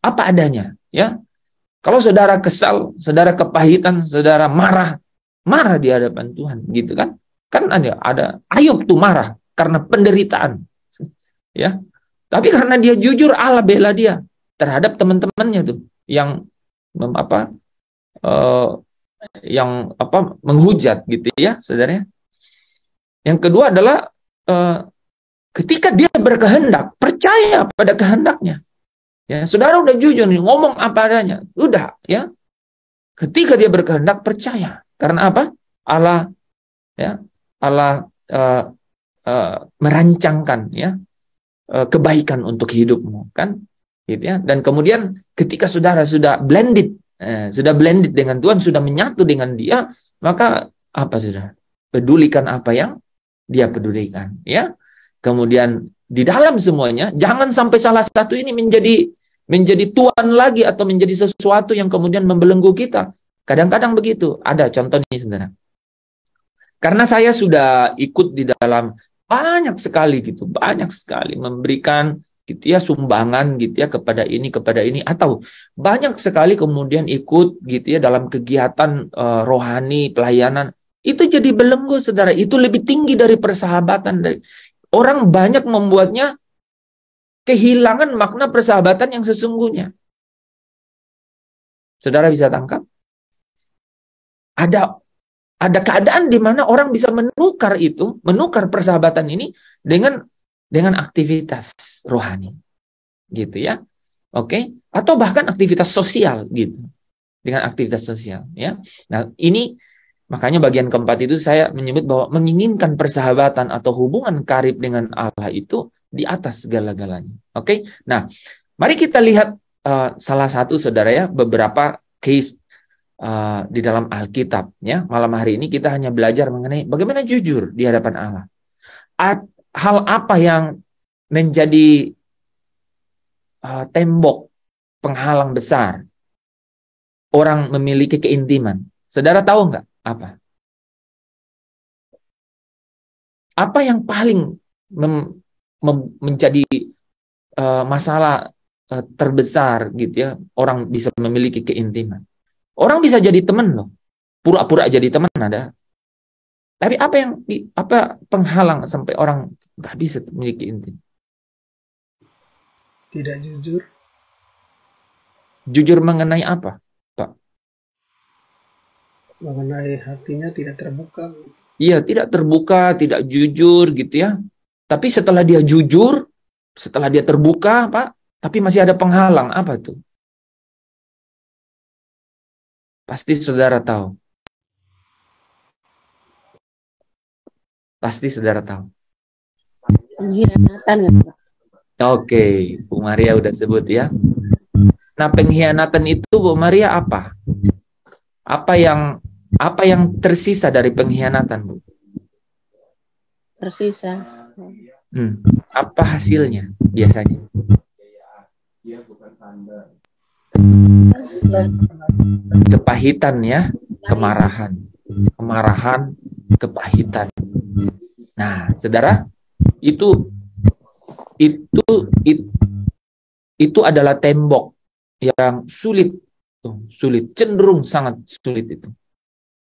Apa adanya, ya. Kalau saudara kesal, saudara kepahitan, saudara marah di hadapan Tuhan, gitu kan? Kan ada Ayub tuh marah karena penderitaan, ya. Tapi karena dia jujur, Allah bela dia terhadap teman-temannya tuh yang menghujat, gitu ya, saudara. Yang kedua adalah ketika dia berkehendak, percaya pada kehendaknya. Ya, saudara udah jujur nih, ngomong apa adanya, udah, ya. Ketika dia berkehendak, percaya. Karena apa? Allah, ya, Allah merancangkan, ya, kebaikan untuk hidupmu, kan? Gitu ya. Dan kemudian ketika saudara sudah blended dengan Tuhan, sudah menyatu dengan Dia, maka apa, saudara? Pedulikan apa yang Dia pedulikan, ya. Kemudian di dalam semuanya, jangan sampai salah satu ini menjadi tuan lagi atau menjadi sesuatu yang kemudian membelenggu kita. Kadang-kadang begitu. Ada contoh nih, saudara. Karena saya sudah ikut di dalam banyak sekali memberikan, gitu ya, sumbangan, gitu ya, kepada ini, atau banyak sekali kemudian ikut, gitu ya, dalam kegiatan rohani, pelayanan. Itu jadi belenggu, saudara. Itu lebih tinggi dari persahabatan. Orang banyak membuatnya kehilangan makna persahabatan yang sesungguhnya. Saudara bisa tangkap? Ada keadaan di mana orang bisa menukar persahabatan ini dengan aktivitas rohani, gitu ya. Oke? Atau bahkan aktivitas sosial, gitu. Dengan aktivitas sosial, ya. Nah, ini makanya bagian keempat itu saya menyebut bahwa menginginkan persahabatan atau hubungan karib dengan Allah itu di atas segala-galanya. Oke? Nah, mari kita lihat salah satu, saudara, ya, beberapa case di dalam Alkitab, ya. Malam hari ini kita hanya belajar mengenai bagaimana jujur di hadapan Allah. Hal apa yang menjadi tembok penghalang besar orang memiliki keintiman? Saudara tahu nggak apa? Apa yang paling menjadi masalah terbesar, gitu ya, orang bisa memiliki keintiman? Orang bisa jadi teman loh, pura-pura jadi teman ada. Tapi apa penghalang sampai orang nggak bisa memiliki intim? Tidak jujur. Jujur mengenai apa, Pak? Mengenai hatinya tidak terbuka. Iya, tidak terbuka, tidak jujur, gitu ya. Tapi setelah dia jujur, setelah dia terbuka, Pak, tapi masih ada penghalang. Apa tuh? Pasti saudara tahu. Pasti saudara tahu. Pengkhianatan, ya, Pak. Oke, Bu Maria udah sebut, ya. Nah, pengkhianatan itu, Bu Maria, apa? Apa yang tersisa dari pengkhianatan, Bu? Tersisa. Apa hasilnya biasanya? Kepahitan, ya, kemarahan, kepahitan. Nah, saudara, itu adalah tembok yang sulit, cenderung sangat sulit itu,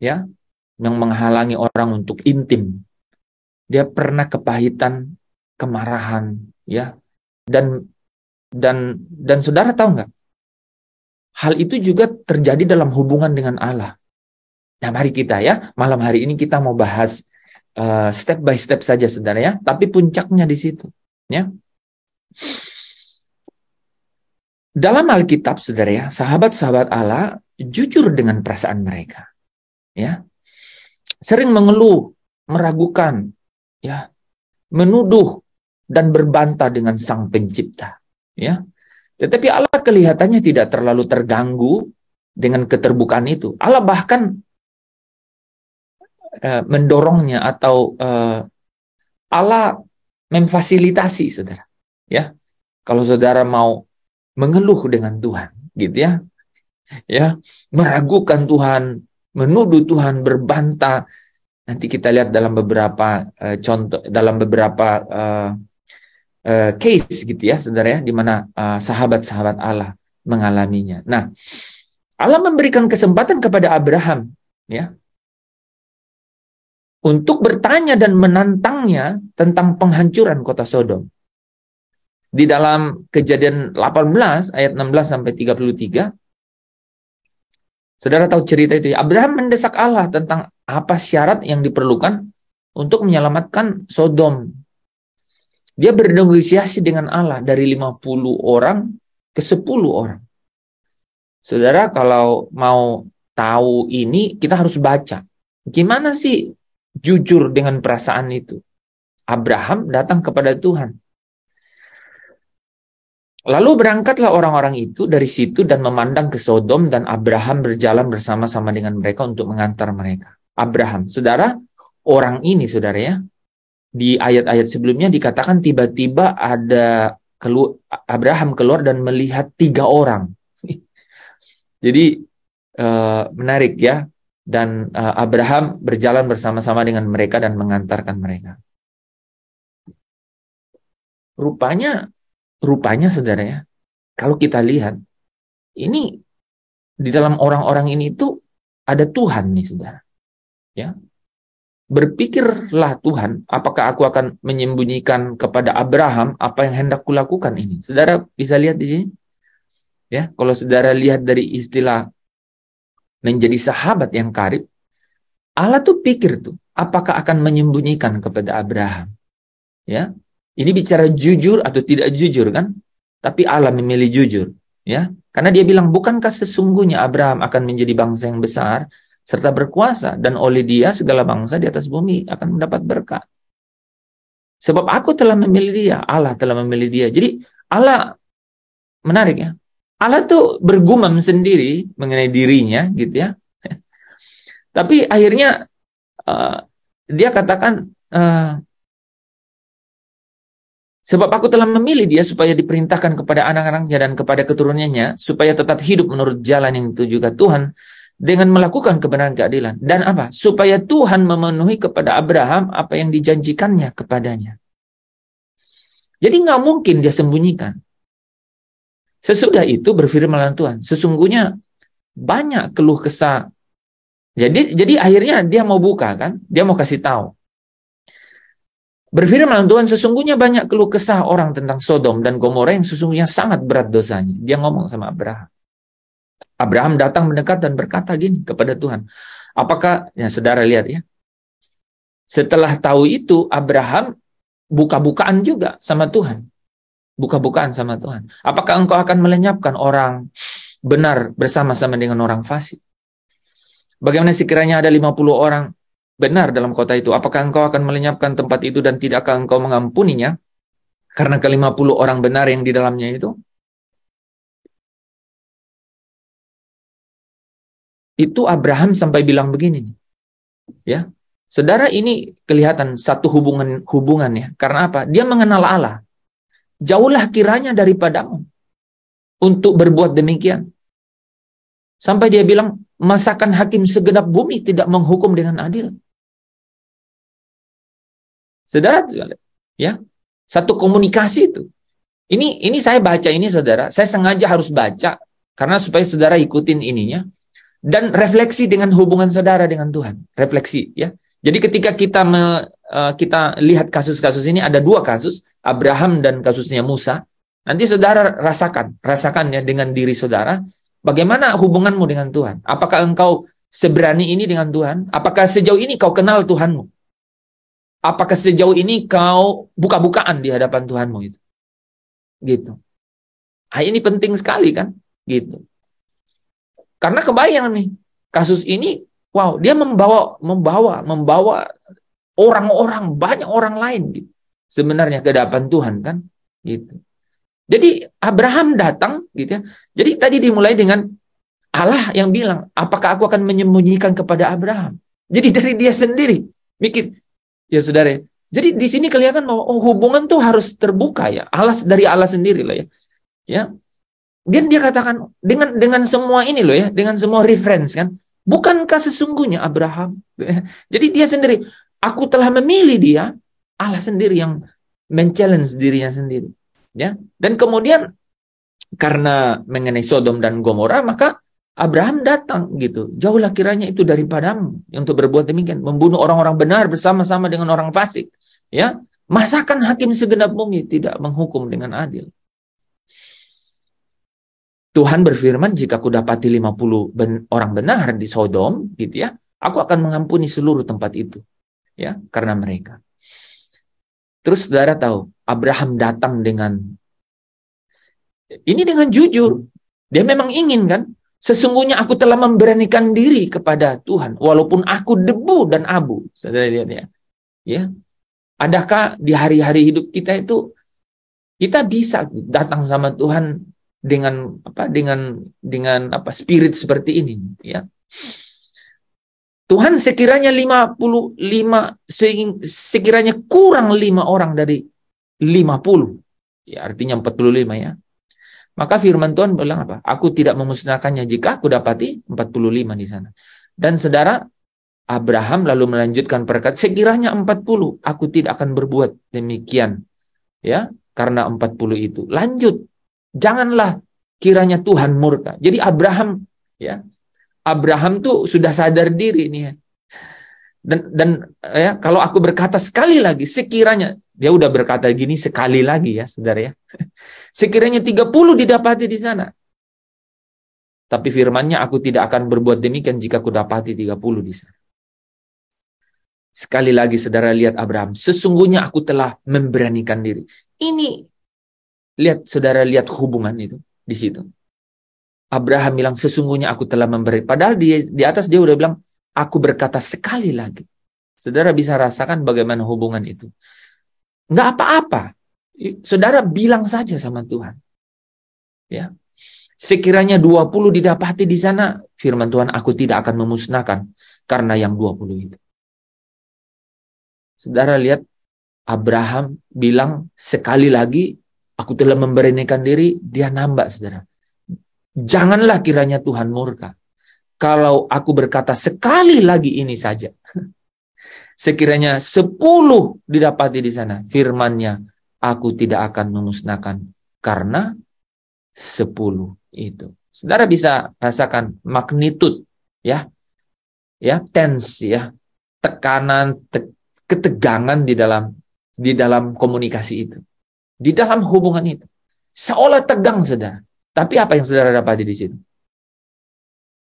ya, yang menghalangi orang untuk intim. Dia pernah kepahitan, kemarahan, ya, dan saudara tahu nggak? Hal itu juga terjadi dalam hubungan dengan Allah. Nah, mari kita, ya, malam hari ini kita mau bahas step by step saja, saudara, ya. Tapi puncaknya di situ, ya. Dalam Alkitab, saudara, ya, sahabat-sahabat Allah jujur dengan perasaan mereka, ya. Sering mengeluh, meragukan, ya, menuduh dan berbantah dengan Sang Pencipta, ya. Tetapi Allah kelihatannya tidak terlalu terganggu dengan keterbukaan itu. Allah bahkan mendorongnya, atau Allah memfasilitasi, saudara, ya. Kalau saudara mau mengeluh dengan Tuhan, gitu ya, ya, meragukan Tuhan, menuduh Tuhan, berbantah. Nanti kita lihat dalam beberapa contoh, dalam beberapa case gitu ya, saudara ya, di mana sahabat-sahabat Allah mengalaminya. Nah, Allah memberikan kesempatan kepada Abraham ya untuk bertanya dan menantangnya tentang penghancuran kota Sodom. Di dalam Kejadian 18 ayat 16 sampai 33, saudara tahu cerita itu ya. Abraham mendesak Allah tentang apa syarat yang diperlukan untuk menyelamatkan Sodom. Dia bernegosiasi dengan Allah dari 50 orang ke 10 orang. Saudara, kalau mau tahu ini, kita harus baca. Gimana sih jujur dengan perasaan itu? Abraham datang kepada Tuhan. Lalu berangkatlah orang-orang itu dari situ dan memandang ke Sodom, dan Abraham berjalan bersama-sama dengan mereka untuk mengantar mereka. Abraham, saudara, orang ini, saudara ya, di ayat-ayat sebelumnya dikatakan tiba-tiba ada Abraham keluar dan melihat 3 orang. Jadi menarik ya. Dan Abraham berjalan bersama-sama dengan mereka dan mengantarkan mereka. Rupanya saudara ya, kalau kita lihat, ini di dalam orang-orang ini itu ada Tuhan nih saudara. Ya. Berpikirlah Tuhan, apakah aku akan menyembunyikan kepada Abraham apa yang hendak kulakukan ini? Saudara bisa lihat di sini. Ya, kalau saudara lihat dari istilah menjadi sahabat yang karib, Allah tuh pikir tuh, apakah akan menyembunyikan kepada Abraham? Ya, ini bicara jujur atau tidak jujur kan? Tapi Allah memilih jujur, ya, karena Dia bilang, bukankah sesungguhnya Abraham akan menjadi bangsa yang besar serta berkuasa, dan oleh dia segala bangsa di atas bumi akan mendapat berkat. Sebab aku telah memilih dia, Allah telah memilih dia. Jadi Allah, menarik ya, Allah tuh bergumam sendiri mengenai dirinya gitu ya. Tapi akhirnya dia katakan, sebab aku telah memilih dia supaya diperintahkan kepada anak-anaknya dan kepada keturunannya, supaya tetap hidup menurut jalan yang ditujukan Tuhan, dengan melakukan kebenaran keadilan. Dan apa? Supaya Tuhan memenuhi kepada Abraham apa yang dijanjikannya kepadanya. Jadi nggak mungkin dia sembunyikan. Sesudah itu berfirman Tuhan, sesungguhnya banyak keluh kesah. Jadi akhirnya dia mau buka kan? Dia mau kasih tahu. Berfirman Tuhan, sesungguhnya banyak keluh kesah orang tentang Sodom dan Gomora yang sesungguhnya sangat berat dosanya. Dia ngomong sama Abraham. Abraham datang mendekat dan berkata gini kepada Tuhan. Apakah, ya saudara lihat ya. Setelah tahu itu, Abraham buka-bukaan juga sama Tuhan. Buka-bukaan sama Tuhan. Apakah engkau akan melenyapkan orang benar bersama-sama dengan orang fasik? Bagaimana sekiranya ada 50 orang benar dalam kota itu? Apakah engkau akan melenyapkan tempat itu dan tidakkah engkau mengampuninya? Karena ke-50 orang benar yang di dalamnya itu? Itu Abraham sampai bilang begini. Ya. Saudara, ini kelihatan satu hubungannya. Karena apa? Dia mengenal Allah. Jauhlah kiranya daripadamu untuk berbuat demikian. Sampai dia bilang, masakan hakim segenap bumi tidak menghukum dengan adil. Saudara, ya, satu komunikasi itu. Ini saya baca ini saudara, saya sengaja harus baca karena supaya saudara ikutin ininya dan refleksi dengan hubungan saudara dengan Tuhan. Refleksi, ya. Jadi ketika kita lihat kasus-kasus ini, ada 2 kasus, Abraham dan kasusnya Musa. Nanti saudara rasakan ya dengan diri saudara, bagaimana hubunganmu dengan Tuhan? Apakah engkau seberani ini dengan Tuhan? Apakah sejauh ini kau kenal Tuhanmu? Apakah sejauh ini kau buka-bukaan di hadapan Tuhanmu itu? Gitu. Ini penting sekali kan? Gitu. Karena kebayang nih, kasus ini, wow, dia membawa orang-orang, banyak orang lain gitu. Sebenarnya ke hadapan Tuhan kan? Gitu. Jadi Abraham datang gitu ya. Jadi tadi dimulai dengan Allah yang bilang, apakah aku akan menyembunyikan kepada Abraham? Jadi dari dia sendiri mikir, ya saudara. Jadi di sini kelihatan bahwa hubungan tuh harus terbuka ya. Dari Allah sendiri lah ya. Ya. Dan dia katakan dengan semua ini loh ya, dengan semua reference kan, bukankah sesungguhnya Abraham? Jadi dia sendiri, aku telah memilih dia, Allah sendiri yang men-challenge dirinya sendiri, ya. Dan kemudian karena mengenai Sodom dan Gomora, maka Abraham datang gitu. Jauhlah kiranya itu daripadamu untuk berbuat demikian, membunuh orang-orang benar bersama-sama dengan orang fasik, ya. Masakan hakim segenap bumi tidak menghukum dengan adil. Tuhan berfirman, jika aku dapati 50 orang benar di Sodom, gitu ya, aku akan mengampuni seluruh tempat itu, ya, karena mereka. Terus saudara tahu, Abraham datang dengan jujur. Dia memang ingin kan, sesungguhnya aku telah memberanikan diri kepada Tuhan, walaupun aku debu dan abu. Saudara lihat ya, ya. Adakah di hari-hari hidup kita itu kita bisa datang sama Tuhan dengan spirit seperti ini, ya? Tuhan sekiranya 55, sekiranya kurang 5 orang dari 50, ya artinya 45 ya. Maka firman Tuhan bilang apa? Aku tidak memusnahkannya jika aku dapati 45 di sana. Dan saudara, Abraham lalu melanjutkan perkataan, sekiranya 40, aku tidak akan berbuat demikian, ya, karena 40 itu. Lanjut, janganlah kiranya Tuhan murka. Jadi Abraham, ya, Abraham tuh sudah sadar diri nih ya. Dan ya, kalau aku berkata sekali lagi, sekiranya, dia udah berkata gini sekali lagi ya, saudara ya. Sekiranya 30 didapati di sana. Tapi firman-Nya, aku tidak akan berbuat demikian jika aku dapati 30 di sana. Sekali lagi saudara lihat Abraham, sesungguhnya aku telah memberanikan diri. Ini lihat saudara, lihat hubungan itu di situ. Abraham bilang sesungguhnya aku telah memberi. Padahal di atas dia udah bilang aku berkata sekali lagi. Saudara bisa rasakan bagaimana hubungan itu. Nggak apa-apa. Saudara bilang saja sama Tuhan. Ya. Sekiranya 20 didapati di sana, firman Tuhan, aku tidak akan memusnahkan karena yang 20 itu. Saudara lihat, Abraham bilang sekali lagi, aku telah memberanikan diri, dia nambah saudara. Janganlah kiranya Tuhan murka. Kalau aku berkata sekali lagi ini saja, sekiranya 10 didapati di sana, firman-Nya, aku tidak akan memusnahkan karena 10 itu. Saudara bisa rasakan magnitude, ya, tense, ya, tekanan, ketegangan di dalam komunikasi itu, di dalam hubungan itu, seolah tegang saudara. Tapi apa yang saudara dapati di situ?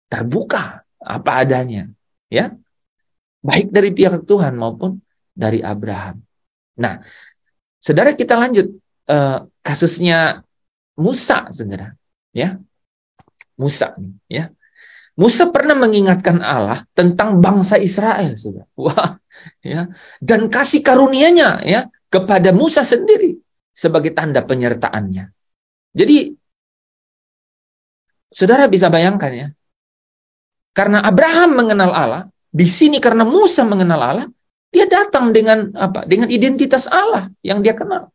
Terbuka apa adanya, ya, baik dari pihak Tuhan maupun dari Abraham. Nah, saudara kita lanjut kasusnya Musa, saudara, ya, Musa, ya. Musa pernah mengingatkan Allah tentang bangsa Israel, saudara. Wah, ya, dan kasih karunia-Nya, ya, kepada Musa sendiri sebagai tanda penyertaannya. Jadi, saudara bisa bayangkan ya, karena Abraham mengenal Allah, di sini karena Musa mengenal Allah, dia datang dengan apa? Dengan identitas Allah yang dia kenal.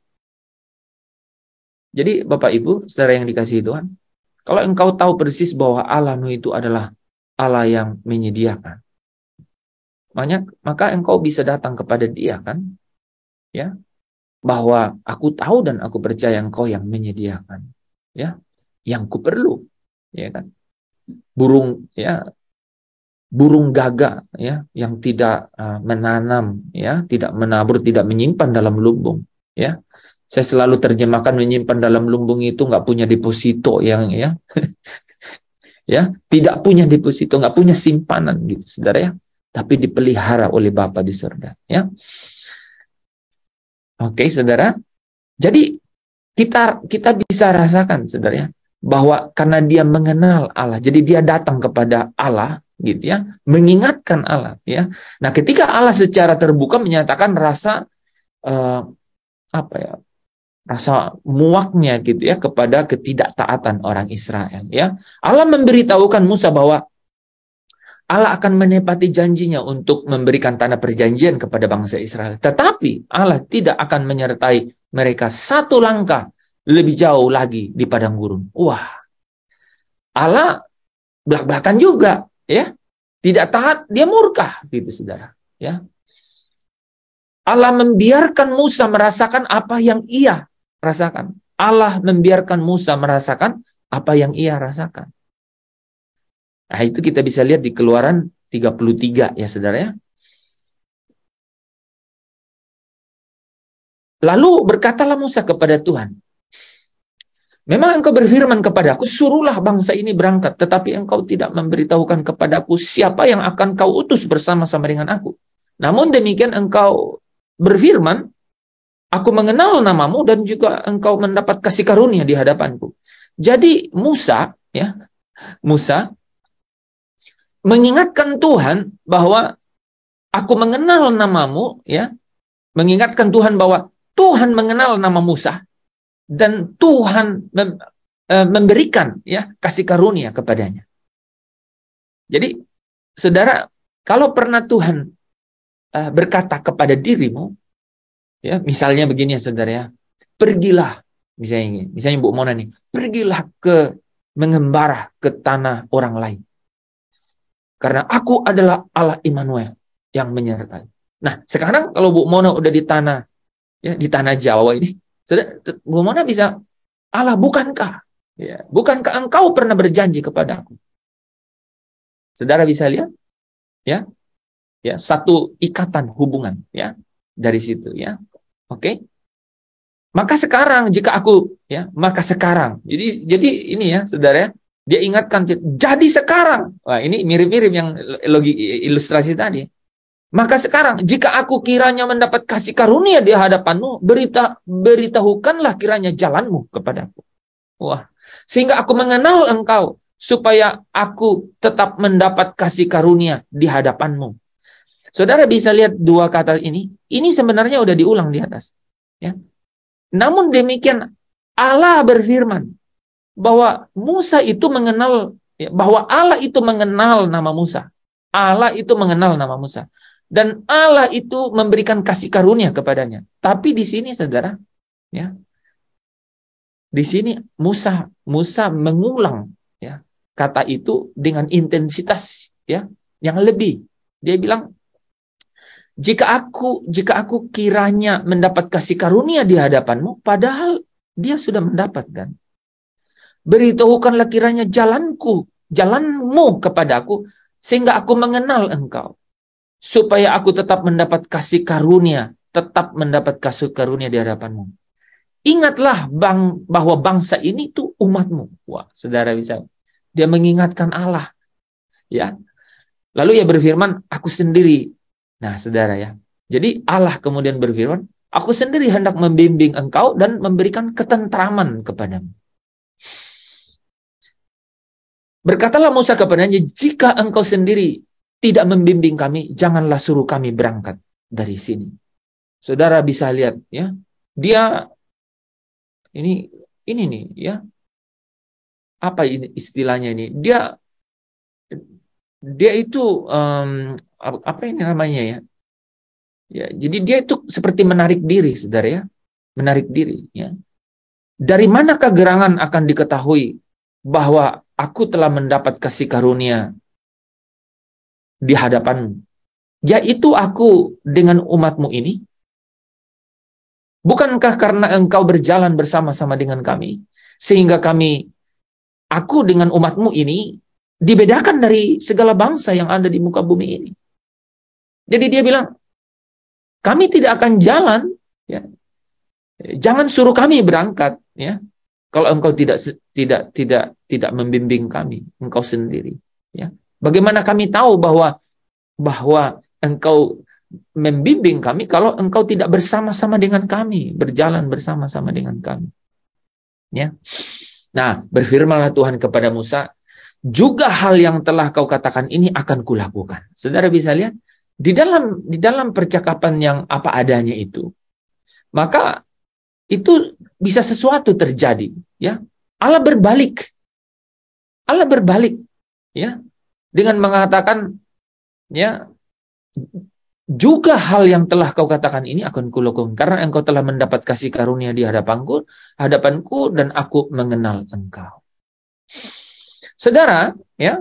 Jadi Bapak Ibu, saudara yang dikasihi Tuhan, kalau engkau tahu persis bahwa Allahmu itu adalah Allah yang menyediakan, maka engkau bisa datang kepada Dia kan, ya, bahwa aku tahu dan aku percaya Engkau yang menyediakan, ya, yang kuperlu, ya kan, burung gagak, ya, yang tidak menanam, ya, tidak menabur, tidak menyimpan dalam lumbung, ya. Saya selalu terjemahkan menyimpan dalam lumbung itu nggak punya deposito yang, ya, ya, tidak punya deposito, nggak punya simpanan gitu, saudara ya, tapi dipelihara oleh Bapa di surga, ya. Oke, saudara. Jadi kita bisa rasakan, saudara ya, bahwa karena dia mengenal Allah, jadi dia datang kepada Allah, gitu ya, mengingatkan Allah, ya. Nah, ketika Allah secara terbuka menyatakan rasa rasa muaknya gitu ya kepada ketidaktaatan orang Israel, ya. Allah memberitahukan Musa bahwa Allah akan menepati janjinya untuk memberikan tanah perjanjian kepada bangsa Israel. Tetapi Allah tidak akan menyertai mereka satu langkah lebih jauh lagi di padang gurun. Wah, Allah belak-belakan juga, ya. Tidak taat, dia murka, gitu saudara, ya. Allah membiarkan Musa merasakan apa yang ia rasakan. Allah membiarkan Musa merasakan apa yang ia rasakan. Nah, itu kita bisa lihat di Keluaran 33 ya saudara ya. Lalu berkatalah Musa kepada Tuhan, memang engkau berfirman kepadaku, suruhlah bangsa ini berangkat, tetapi engkau tidak memberitahukan kepadaku siapa yang akan kau utus bersama-sama dengan aku. Namun demikian engkau berfirman, aku mengenal namamu dan juga engkau mendapat kasih karunia di hadapanku. Jadi Musa mengingatkan Tuhan bahwa aku mengenal namamu, ya, mengingatkan Tuhan bahwa Tuhan mengenal nama Musa dan Tuhan memberikan ya kasih karunia kepadanya. Jadi, saudara, kalau pernah Tuhan berkata kepada dirimu, ya, misalnya begini ya saudara ya, pergilah, misalnya Bu Mona nih, pergilah ke mengembara ke tanah orang lain. Karena aku adalah Allah Immanuel yang menyertai. Nah, sekarang kalau Bu Mona udah di tanah, ya, di tanah Jawa ini, saudara, Bu Mona bisa, Allah, bukankah? Ya, bukankah engkau pernah berjanji kepada aku? Saudara bisa lihat, ya, ya, satu ikatan hubungan, ya, dari situ, ya, oke. Maka sekarang jika aku, ya, maka sekarang, jadi ini ya, saudara, dia ingatkan, jadi sekarang, wah ini mirip-mirip yang ilustrasi tadi. Maka sekarang, jika aku kiranya mendapat kasih karunia di hadapanmu, beritahukanlah kiranya jalanmu kepadaku. Wah, sehingga aku mengenal engkau, supaya aku tetap mendapat kasih karunia di hadapanmu. Saudara bisa lihat dua kata ini sebenarnya udah diulang di atas. Ya. Namun demikian, Allah berfirman bahwa Musa itu mengenal, ya, bahwa Allah itu mengenal nama Musa. Allah itu mengenal nama Musa. Dan Allah itu memberikan kasih karunia kepadanya. Tapi di sini saudara, ya, di sini Musa mengulang, ya, kata itu dengan intensitas, ya, yang lebih. Dia bilang, jika aku kiranya mendapat kasih karunia di hadapanmu, padahal dia sudah mendapatkan. Beritahukanlah kiranya jalanmu kepadaku, sehingga aku mengenal engkau. Supaya aku tetap mendapat kasih karunia, di hadapanmu. Ingatlah bahwa bangsa ini tuh umatmu. Wah, saudara bisa. Dia mengingatkan Allah. Ya. Lalu ia berfirman, aku sendiri. Nah, saudara ya. Jadi Allah kemudian berfirman, aku sendiri hendak membimbing engkau dan memberikan ketentraman kepadamu. Berkatalah Musa kepadanya, jika engkau sendiri tidak membimbing kami, janganlah suruh kami berangkat dari sini. Saudara bisa lihat, ya, dia ini nih, ya, apa ini istilahnya ini? Dia itu apa ini namanya ya? Ya, jadi dia itu seperti menarik diri, saudara ya, menarik diri. Ya. Dari manakah gerangan akan diketahui bahwa aku telah mendapat kasih karunia di hadapanmu, yaitu aku dengan umatmu ini? Bukankah karena engkau berjalan bersama-sama dengan kami, sehingga aku dengan umatmu ini dibedakan dari segala bangsa yang ada di muka bumi ini? Jadi dia bilang, kami tidak akan jalan, ya. Jangan suruh kami berangkat, ya. Kalau engkau tidak membimbing kami, engkau sendiri, ya. Bagaimana kami tahu bahwa engkau membimbing kami kalau engkau tidak bersama-sama dengan kami, berjalan bersama-sama dengan kami. Ya. Nah, berfirmanlah Tuhan kepada Musa, juga hal yang telah kau katakan ini akan kulakukan. Saudara bisa lihat di dalam percakapan yang apa adanya itu, maka itu bisa sesuatu terjadi, ya. Allah berbalik, ya. Dengan mengatakan, ya, juga hal yang telah kau katakan ini akan kulakukan karena engkau telah mendapat kasih karunia di hadapanku dan aku mengenal engkau. Saudara, ya,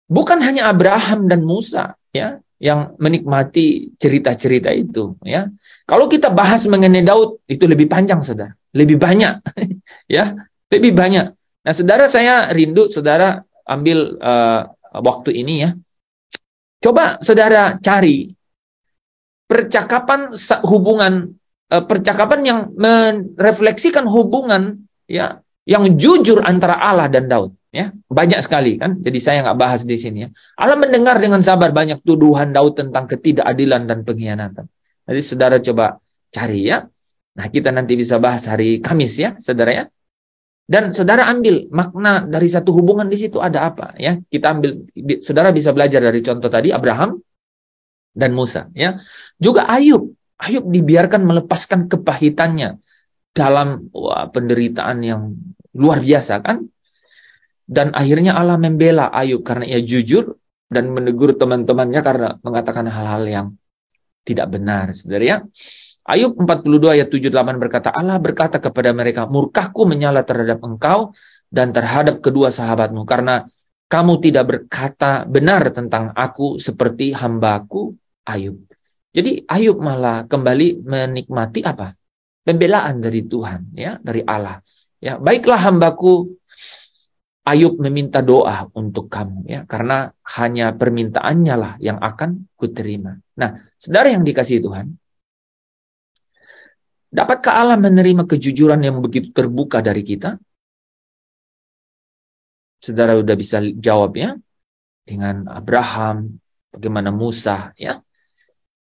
bukan hanya Abraham dan Musa, ya, yang menikmati cerita-cerita itu, ya. Kalau kita bahas mengenai Daud, itu lebih panjang, saudara, lebih banyak, ya, lebih banyak. Nah, saudara, saya rindu saudara ambil waktu ini, ya. Coba saudara cari percakapan percakapan yang merefleksikan hubungan, ya, yang jujur antara Allah dan Daud, ya. Banyak sekali kan, jadi saya nggak bahas di sini, ya. Allah mendengar dengan sabar banyak tuduhan Daud tentang ketidakadilan dan pengkhianatan. Jadi saudara coba cari, ya. Nah, kita nanti bisa bahas hari Kamis, ya, saudara, ya. Dan saudara ambil makna dari satu hubungan di situ ada apa, ya. Kita ambil, saudara bisa belajar dari contoh tadi Abraham dan Musa, ya. Juga Ayub dibiarkan melepaskan kepahitannya dalam penderitaan yang luar biasa, kan. Dan akhirnya Allah membela Ayub karena ia jujur dan menegur teman-temannya karena mengatakan hal-hal yang tidak benar, saudara, ya. Ayub 42 ayat 7-8 berkata, Allah berkata kepada mereka, murkahku menyala terhadap engkau dan terhadap kedua sahabatmu, karena kamu tidak berkata benar tentang aku seperti hambaku Ayub. Jadi Ayub malah kembali menikmati apa? Pembelaan dari Tuhan, ya, dari Allah. Ya, baiklah hambaku Ayub meminta doa untuk kamu, ya, karena hanya permintaannya lah yang akan kuterima. Nah, saudara yang dikasihi Tuhan, dapatkah Allah menerima kejujuran yang begitu terbuka dari kita? Saudara udah bisa jawab, ya, dengan Abraham, bagaimana Musa, ya.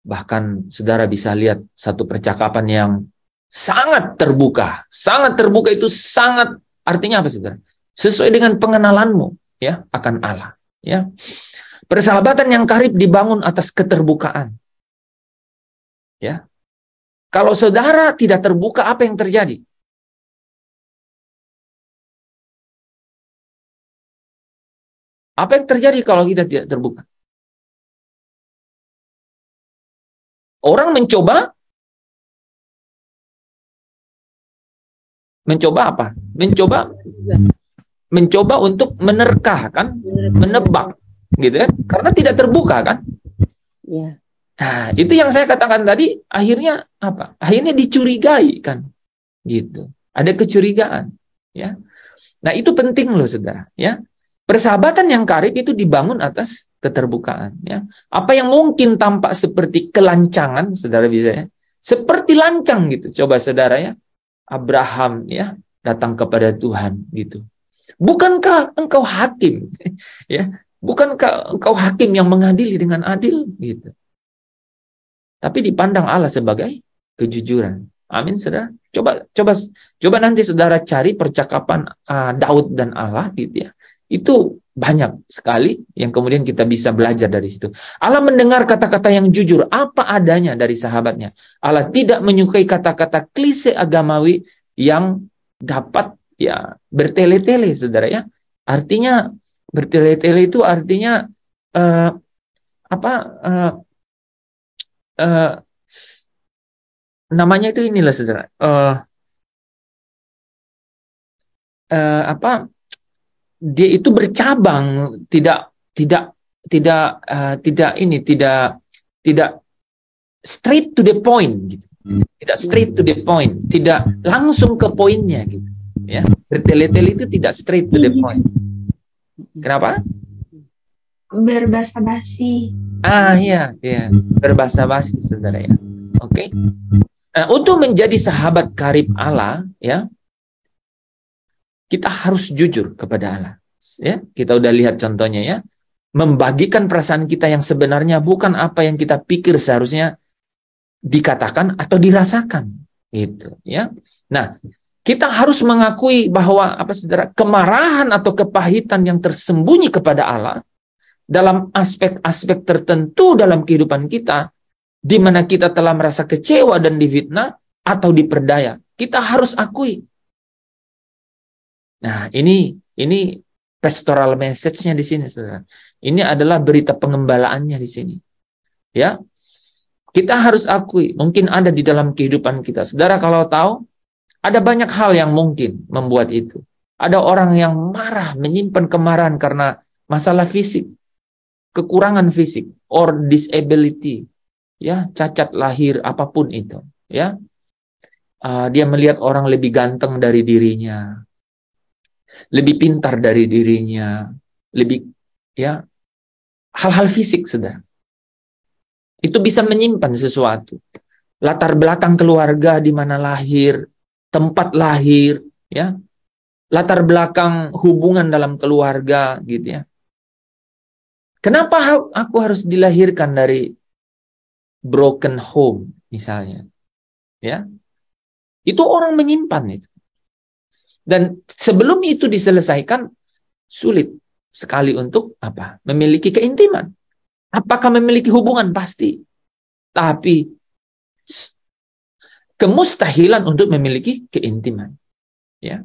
Bahkan saudara bisa lihat satu percakapan yang sangat terbuka. Sangat terbuka itu sangat, artinya apa, saudara? Sesuai dengan pengenalanmu, ya, akan Allah, ya. Persahabatan yang karib dibangun atas keterbukaan, ya. Kalau saudara tidak terbuka, apa yang terjadi? Apa yang terjadi kalau kita tidak terbuka? Orang mencoba apa? Mencoba untuk menerka, kan? Menebak, gitu, kan? Karena tidak terbuka, kan? Ya. Nah, itu yang saya katakan tadi, akhirnya apa? Akhirnya dicurigai, kan? Gitu. Ada kecurigaan, ya. Nah, itu penting loh, saudara, ya. Persahabatan yang karib itu dibangun atas keterbukaan, ya. Apa yang mungkin tampak seperti kelancangan, saudara bisa, ya. Seperti lancang gitu. Coba saudara, ya. Abraham, ya, datang kepada Tuhan gitu. Bukankah engkau hakim? Ya. Bukankah engkau hakim yang mengadili dengan adil gitu. Tapi dipandang Allah sebagai kejujuran. Amin, saudara. Coba nanti saudara cari percakapan Daud dan Allah, gitu, ya. Itu banyak sekali yang kemudian kita bisa belajar dari situ. Allah mendengar kata-kata yang jujur, apa adanya dari sahabatnya. Allah tidak menyukai kata-kata klise agamawi yang dapat, ya, bertele-tele, saudara, ya. Artinya bertele-tele itu artinya namanya itu inilah, saudara. Dia itu bercabang, tidak straight to the point, gitu. Tidak straight to the point, tidak langsung ke poinnya, gitu, ya. Bertele-tele itu tidak straight to the point. Kenapa? Berbasa-basi. Iya, berbasa-basi, saudara, ya. Oke. Nah, untuk menjadi sahabat karib Allah, ya, kita harus jujur kepada Allah, ya. Kita udah lihat contohnya, ya. Membagikan perasaan kita yang sebenarnya, bukan apa yang kita pikir seharusnya dikatakan atau dirasakan, gitu, ya. Nah, kita harus mengakui bahwa apa, saudara, kemarahan atau kepahitan yang tersembunyi kepada Allah dalam aspek-aspek tertentu dalam kehidupan kita, di mana kita telah merasa kecewa dan difitnah atau diperdaya, kita harus akui. Nah, ini pastoral message-nya di sini, saudara. Ini adalah berita pengembalaannya di sini, ya. Kita harus akui, mungkin ada di dalam kehidupan kita. Saudara kalau tahu, ada banyak hal yang mungkin membuat itu. Ada orang yang marah, menyimpan kemarahan karena masalah fisik. kekurangan fisik or disability, ya, cacat lahir apapun itu, ya. Dia melihat orang lebih ganteng dari dirinya, lebih pintar dari dirinya, lebih, ya, hal-hal fisik, saudara. Itu bisa menyimpan sesuatu. Latar belakang keluarga di mana lahir, tempat lahir, ya, latar belakang hubungan dalam keluarga, gitu ya. Kenapa aku harus dilahirkan dari broken home, misalnya, ya? Itu orang menyimpan itu. Dan sebelum itu diselesaikan, sulit sekali untuk apa? Memiliki keintiman. Apakah memiliki hubungan? Pasti. Tapi kemustahilan untuk memiliki keintiman. Ya.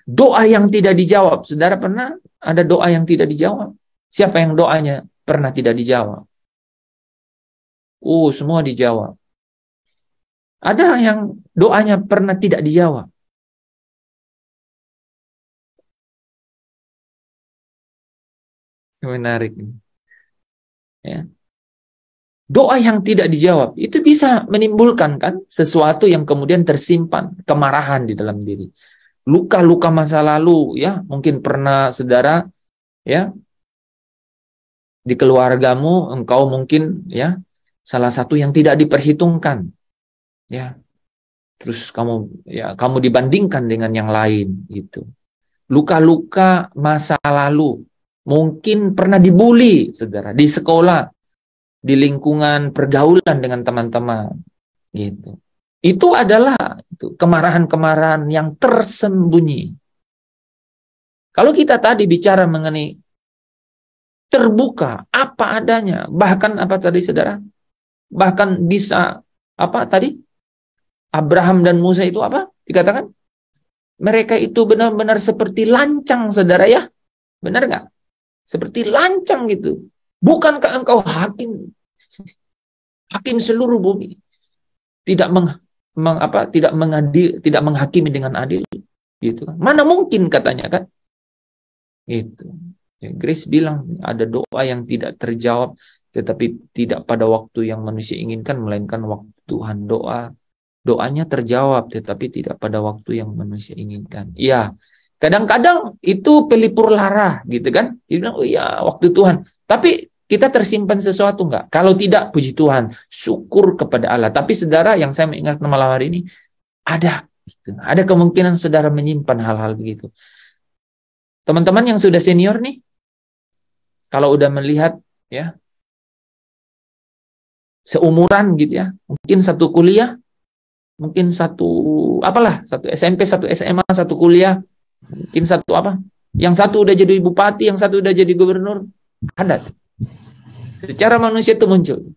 Doa yang tidak dijawab. Saudara pernah ada doa yang tidak dijawab? Siapa yang doanya pernah tidak dijawab? Semua dijawab. Ada yang doanya pernah tidak dijawab. Menarik. Ya. Doa yang tidak dijawab itu bisa menimbulkan kan sesuatu yang kemudian tersimpan, kemarahan di dalam diri. Luka-luka masa lalu, ya, mungkin pernah saudara, ya, di keluargamu engkau mungkin, ya, salah satu yang tidak diperhitungkan. Ya. Terus kamu dibandingkan dengan yang lain gitu. Luka-luka masa lalu, mungkin pernah dibully, saudara, di sekolah, di lingkungan pergaulan dengan teman-teman, gitu. Itu adalah kemarahan-kemarahan yang tersembunyi. Kalau kita tadi bicara mengenai terbuka, apa adanya, bahkan apa tadi, saudara? Bahkan bisa apa tadi? Abraham dan Musa itu apa? Dikatakan mereka itu benar-benar seperti lancang, saudara, ya. Benar nggak? Seperti lancang gitu. Bukankah engkau hakim seluruh bumi? Tidak tidak menghakimi dengan adil, gitu. Mana mungkin, katanya kan? Itu. Grace bilang ada doa yang tidak terjawab, tetapi tidak pada waktu yang manusia inginkan, melainkan waktu Tuhan. Doanya terjawab, tetapi tidak pada waktu yang manusia inginkan. Iya. Kadang-kadang itu pelipur lara, gitu kan? Dia bilang, oh iya, waktu Tuhan. Tapi kita tersimpan sesuatu enggak? Kalau tidak, puji Tuhan, syukur kepada Allah. Tapi saudara, yang saya mengingat malam hari ini, ada kemungkinan saudara menyimpan hal-hal begitu. Teman-teman yang sudah senior nih, kalau udah melihat, ya, seumuran gitu ya, mungkin satu kuliah, mungkin satu SMP, satu SMA, satu kuliah, mungkin satu apa, yang satu udah jadi bupati, yang satu udah jadi gubernur, ada. Secara manusia itu muncul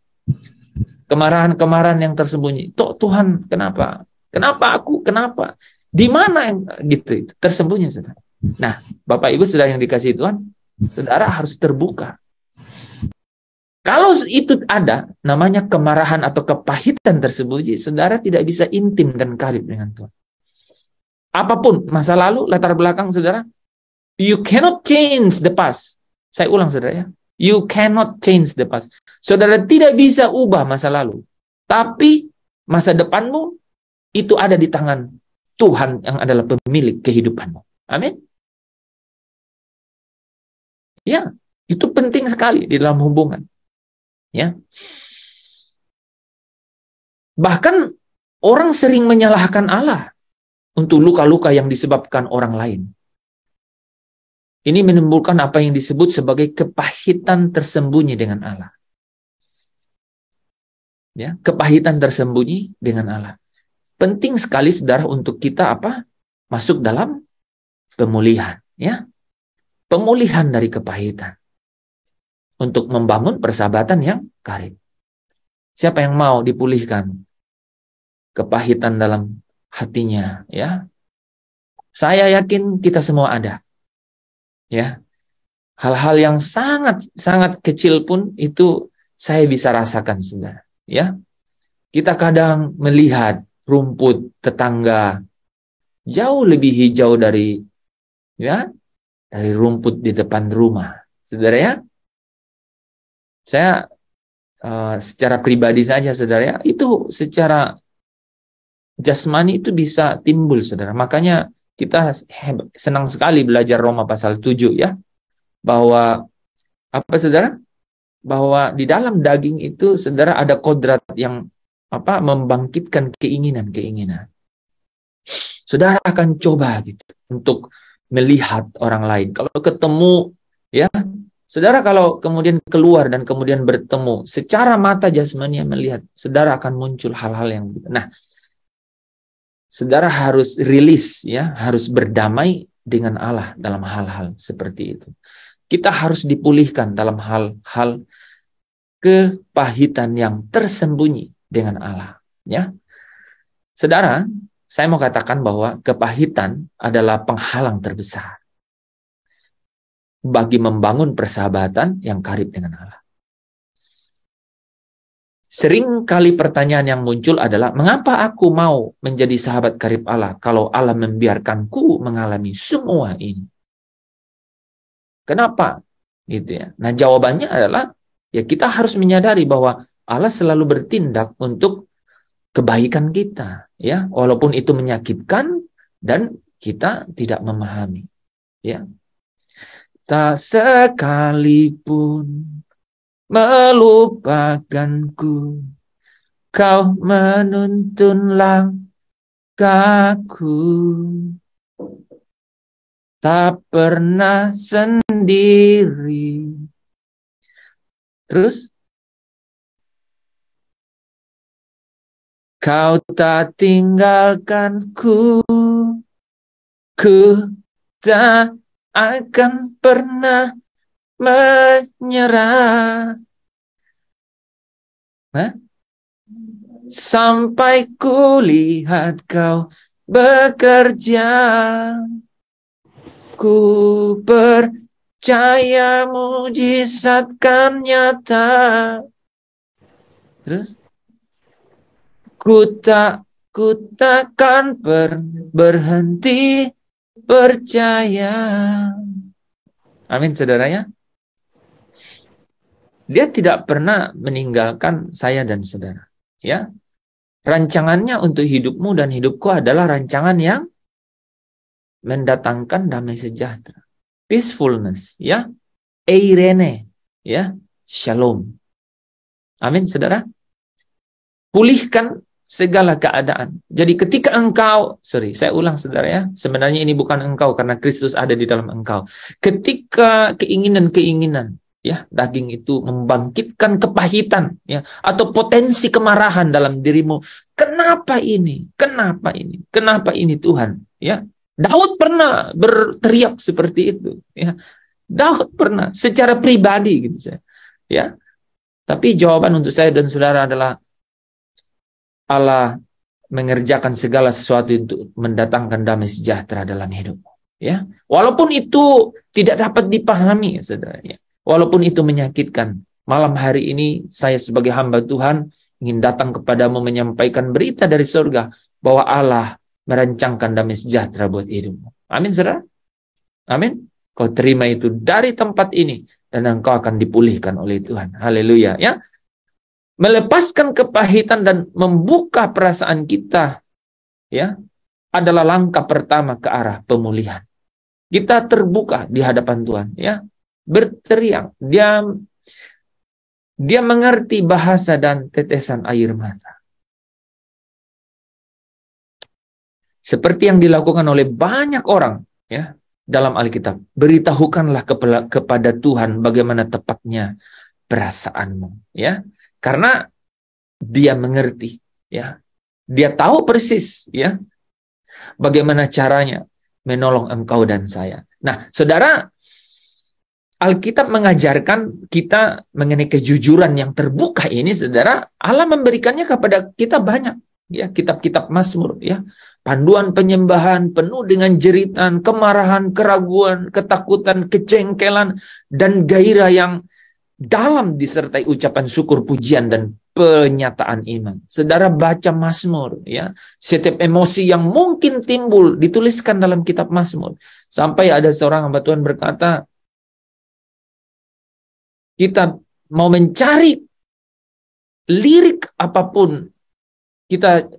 kemarahan-kemarahan yang tersembunyi. Tuhan, kenapa? Kenapa? Di mana yang gitu itu tersembunyi, saudara? Nah, Bapak Ibu saudara yang dikasihi Tuhan, saudara harus terbuka. Kalau itu ada, namanya kemarahan atau kepahitan tersembunyi, saudara tidak bisa intim dan karib dengan Tuhan. Apapun masa lalu, latar belakang saudara, you cannot change the past. Saya ulang, saudara, ya. You cannot change the past. Saudara tidak bisa ubah masa lalu. Tapi masa depanmu itu ada di tangan Tuhan yang adalah pemilik kehidupanmu. Amin. Ya, itu penting sekali di dalam hubungan. Ya. Bahkan orang sering menyalahkan Allah untuk luka-luka yang disebabkan orang lain. Ini menimbulkan apa yang disebut sebagai kepahitan tersembunyi dengan Allah. Ya, kepahitan tersembunyi dengan Allah. Penting sekali, saudara, untuk kita masuk dalam pemulihan, ya. Pemulihan dari kepahitan. Untuk membangun persahabatan yang karib. Siapa yang mau dipulihkan kepahitan dalam hatinya, ya? Saya yakin kita semua ada. Ya. Hal-hal yang sangat kecil pun itu saya bisa rasakan, saudara, ya. Kita kadang melihat rumput tetangga jauh lebih hijau dari rumput di depan rumah, saudara, ya. Saya secara pribadi saja, saudara, ya, itu secara jasmani itu bisa timbul, saudara. Makanya kita senang sekali belajar Roma pasal 7, ya, bahwa apa, saudara? Bahwa di dalam daging itu, saudara, ada kodrat yang membangkitkan keinginan-keinginan. Saudara akan coba gitu untuk melihat orang lain. Kalau ketemu, ya, saudara, kalau kemudian keluar dan kemudian bertemu, secara mata jasmani yang melihat, saudara akan muncul hal-hal yang begitu. Nah, saudara harus rilis, ya, harus berdamai dengan Allah dalam hal-hal seperti itu. Kita harus dipulihkan dalam hal-hal kepahitan yang tersembunyi dengan Allah, ya. Saudara, saya mau katakan bahwa kepahitan adalah penghalang terbesar bagi membangun persahabatan yang karib dengan Allah. Sering kali pertanyaan yang muncul adalah, mengapa aku mau menjadi sahabat karib Allah kalau Allah membiarkanku mengalami semua ini? Kenapa? Gitu ya. Nah, jawabannya adalah, ya, kita harus menyadari bahwa Allah selalu bertindak untuk kebaikan kita, ya, walaupun itu menyakitkan dan kita tidak memahami, ya. Tak sekalipun melupakanku, kau menuntun langkahku, tak pernah sendiri. Terus, kau tak tinggalkanku, ku tak akan pernah menyerah. Sampai ku lihat kau bekerja, ku percaya mujizat kan nyata. Terus, ku takkan berhenti percaya. Amin, saudaranya. Dia tidak pernah meninggalkan saya dan saudara, ya. Rancangannya untuk hidupmu dan hidupku adalah rancangan yang mendatangkan damai sejahtera, peacefulness, ya, eirene, ya, shalom. Amin, saudara. Pulihkan segala keadaan. Jadi ketika engkau, saya ulang, saudara, ya, sebenarnya ini bukan engkau karena Kristus ada di dalam engkau. Ketika keinginan-keinginan, ya, daging itu membangkitkan kepahitan, ya, atau potensi kemarahan dalam dirimu. Kenapa ini? Kenapa ini? Kenapa ini, Tuhan? Ya, Daud pernah berteriak seperti itu, ya. Daud pernah secara pribadi gitu, ya. Tapi jawaban untuk saya dan saudara adalah Allah mengerjakan segala sesuatu untuk mendatangkan damai sejahtera dalam hidupmu, ya. Walaupun itu tidak dapat dipahami, saudara, ya. Walaupun itu menyakitkan, malam hari ini saya sebagai hamba Tuhan ingin datang kepadamu menyampaikan berita dari surga bahwa Allah merancangkan damai sejahtera buat hidupmu. Amin, saudara? Amin. Kau terima itu dari tempat ini dan engkau akan dipulihkan oleh Tuhan. Haleluya, ya. Melepaskan kepahitan dan membuka perasaan kita, ya, adalah langkah pertama ke arah pemulihan. Kita terbuka di hadapan Tuhan, ya. Berteriak, dia mengerti bahasa dan tetesan air mata. Seperti yang dilakukan oleh banyak orang, ya, dalam Alkitab. Beritahukanlah kepada Tuhan bagaimana tepatnya perasaanmu, ya. Karena dia mengerti, ya. Dia tahu persis, ya, bagaimana caranya menolong engkau dan saya. Nah, saudara, Alkitab mengajarkan kita mengenai kejujuran yang terbuka ini, saudara. Allah memberikannya kepada kita banyak, ya, kitab-kitab Mazmur, ya, panduan penyembahan penuh dengan jeritan, kemarahan, keraguan, ketakutan, kejengkelan, dan gairah yang dalam disertai ucapan syukur, pujian, dan penyataan iman. Saudara baca Mazmur, ya, setiap emosi yang mungkin timbul dituliskan dalam kitab Mazmur. Sampai ada seorang hamba Tuhan berkata, kita mau mencari lirik apapun, kita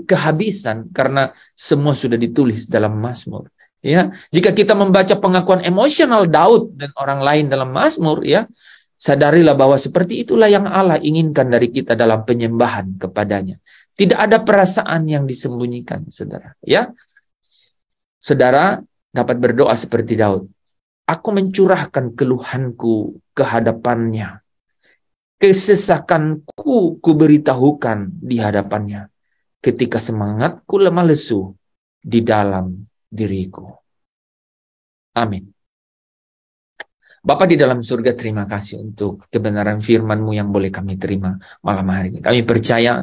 kehabisan karena semua sudah ditulis dalam Mazmur. Ya, jika kita membaca pengakuan emosional Daud dan orang lain dalam Mazmur, ya, sadarilah bahwa seperti itulah yang Allah inginkan dari kita dalam penyembahan kepadanya. Tidak ada perasaan yang disembunyikan, saudara. Ya, saudara dapat berdoa seperti Daud. Aku mencurahkan keluhanku ke hadapannya. Kesesakanku kuberitahukan di hadapannya. Ketika semangatku lemah lesu di dalam diriku. Amin. Bapa di dalam surga, terima kasih untuk kebenaran firman-Mu yang boleh kami terima malam hari ini. Kami percaya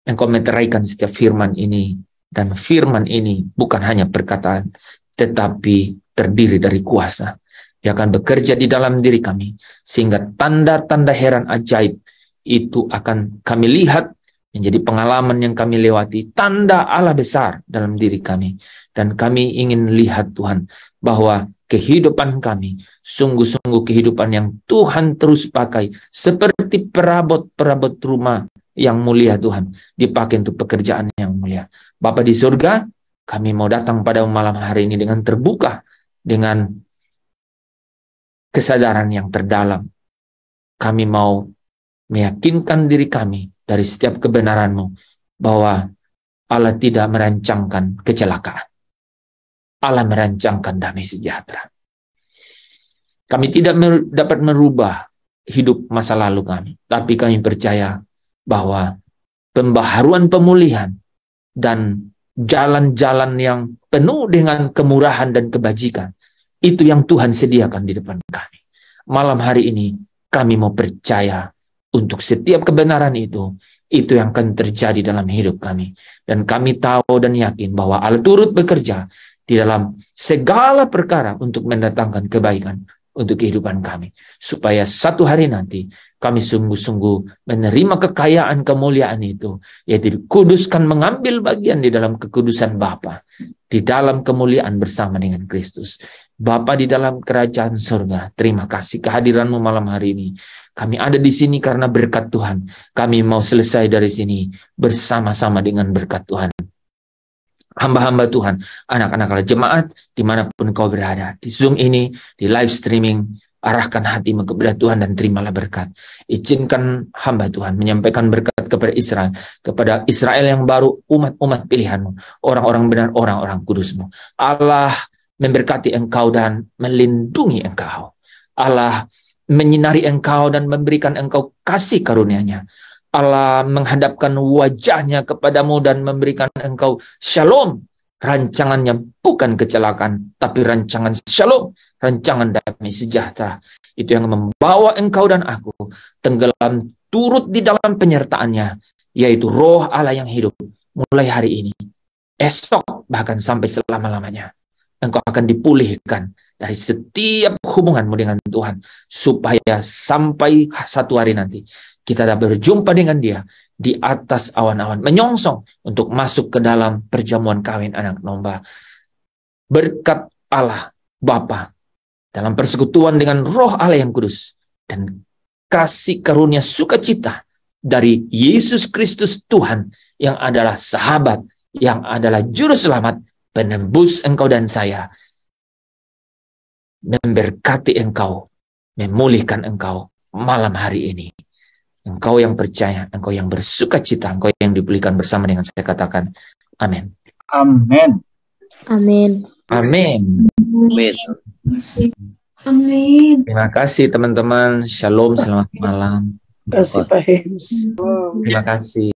Engkau meteraikan setiap firman ini. Dan firman ini bukan hanya perkataan, tetapi terdiri dari kuasa. Dia akan bekerja di dalam diri kami, sehingga tanda-tanda heran ajaib itu akan kami lihat, menjadi pengalaman yang kami lewati, tanda Allah besar dalam diri kami. Dan kami ingin lihat Tuhan, bahwa kehidupan kami, sungguh-sungguh kehidupan yang Tuhan terus pakai, seperti perabot-perabot rumah yang mulia Tuhan, dipakai untuk pekerjaan yang mulia. Bapa di surga, kami mau datang pada malam hari ini dengan terbuka, dengan kesadaran yang terdalam. Kami mau meyakinkan diri kami dari setiap kebenaran-Mu, bahwa Allah tidak merancangkan kecelakaan. Allah merancangkan damai sejahtera. Kami tidak dapat merubah hidup masa lalu kami, tapi kami percaya bahwa pembaharuan pemulihan dan jalan-jalan yang penuh dengan kemurahan dan kebajikan, itu yang Tuhan sediakan di depan kami. Malam hari ini kami mau percaya untuk setiap kebenaran itu yang akan terjadi dalam hidup kami. Dan kami tahu dan yakin bahwa Allah turut bekerja di dalam segala perkara untuk mendatangkan kebaikan untuk kehidupan kami. Supaya satu hari nanti kami sungguh-sungguh menerima kekayaan kemuliaan itu, yaitu dikuduskan, mengambil bagian di dalam kekudusan Bapa, di dalam kemuliaan bersama dengan Kristus. Bapa di dalam kerajaan surga, terima kasih kehadiran-Mu malam hari ini. Kami ada di sini karena berkat Tuhan. Kami mau selesai dari sini bersama-sama dengan berkat Tuhan. Hamba-hamba Tuhan, anak-anak jemaat, dimanapun kau berada, di Zoom ini, di live streaming, arahkan hatimu kepada Tuhan dan terimalah berkat. Izinkan hamba Tuhan menyampaikan berkat kepada Israel yang baru, umat-umat pilihan-Mu, orang-orang benar, orang-orang kudus-Mu. Allah memberkati engkau dan melindungi engkau. Allah menyinari engkau dan memberikan engkau kasih karunia-Nya. Allah menghadapkan wajahnya kepadamu dan memberikan engkau shalom. Rancangannya bukan kecelakaan, tapi rancangan shalom, rancangan damai sejahtera. Itu yang membawa engkau dan aku tenggelam turut di dalam penyertaannya, yaitu Roh Allah yang hidup mulai hari ini, esok, bahkan sampai selama-lamanya. Engkau akan dipulihkan dari setiap hubunganmu dengan Tuhan, supaya sampai satu hari nanti kita dapat berjumpa dengan Dia di atas awan-awan, menyongsong untuk masuk ke dalam perjamuan kawin anak domba. Berkat Allah Bapa dalam persekutuan dengan Roh Allah yang kudus, dan kasih karunia sukacita dari Yesus Kristus Tuhan, yang adalah sahabat, yang adalah juru selamat, penebus engkau dan saya, memberkati engkau, memulihkan engkau malam hari ini. Engkau yang percaya, engkau yang bersukacita, engkau yang dipulihkan bersama dengan saya, katakan amin. Amin. Amin. Amin. Amin. Amin. Terima kasih teman-teman. Shalom, selamat malam. Terima kasih Pak Hems. Wow. Terima kasih.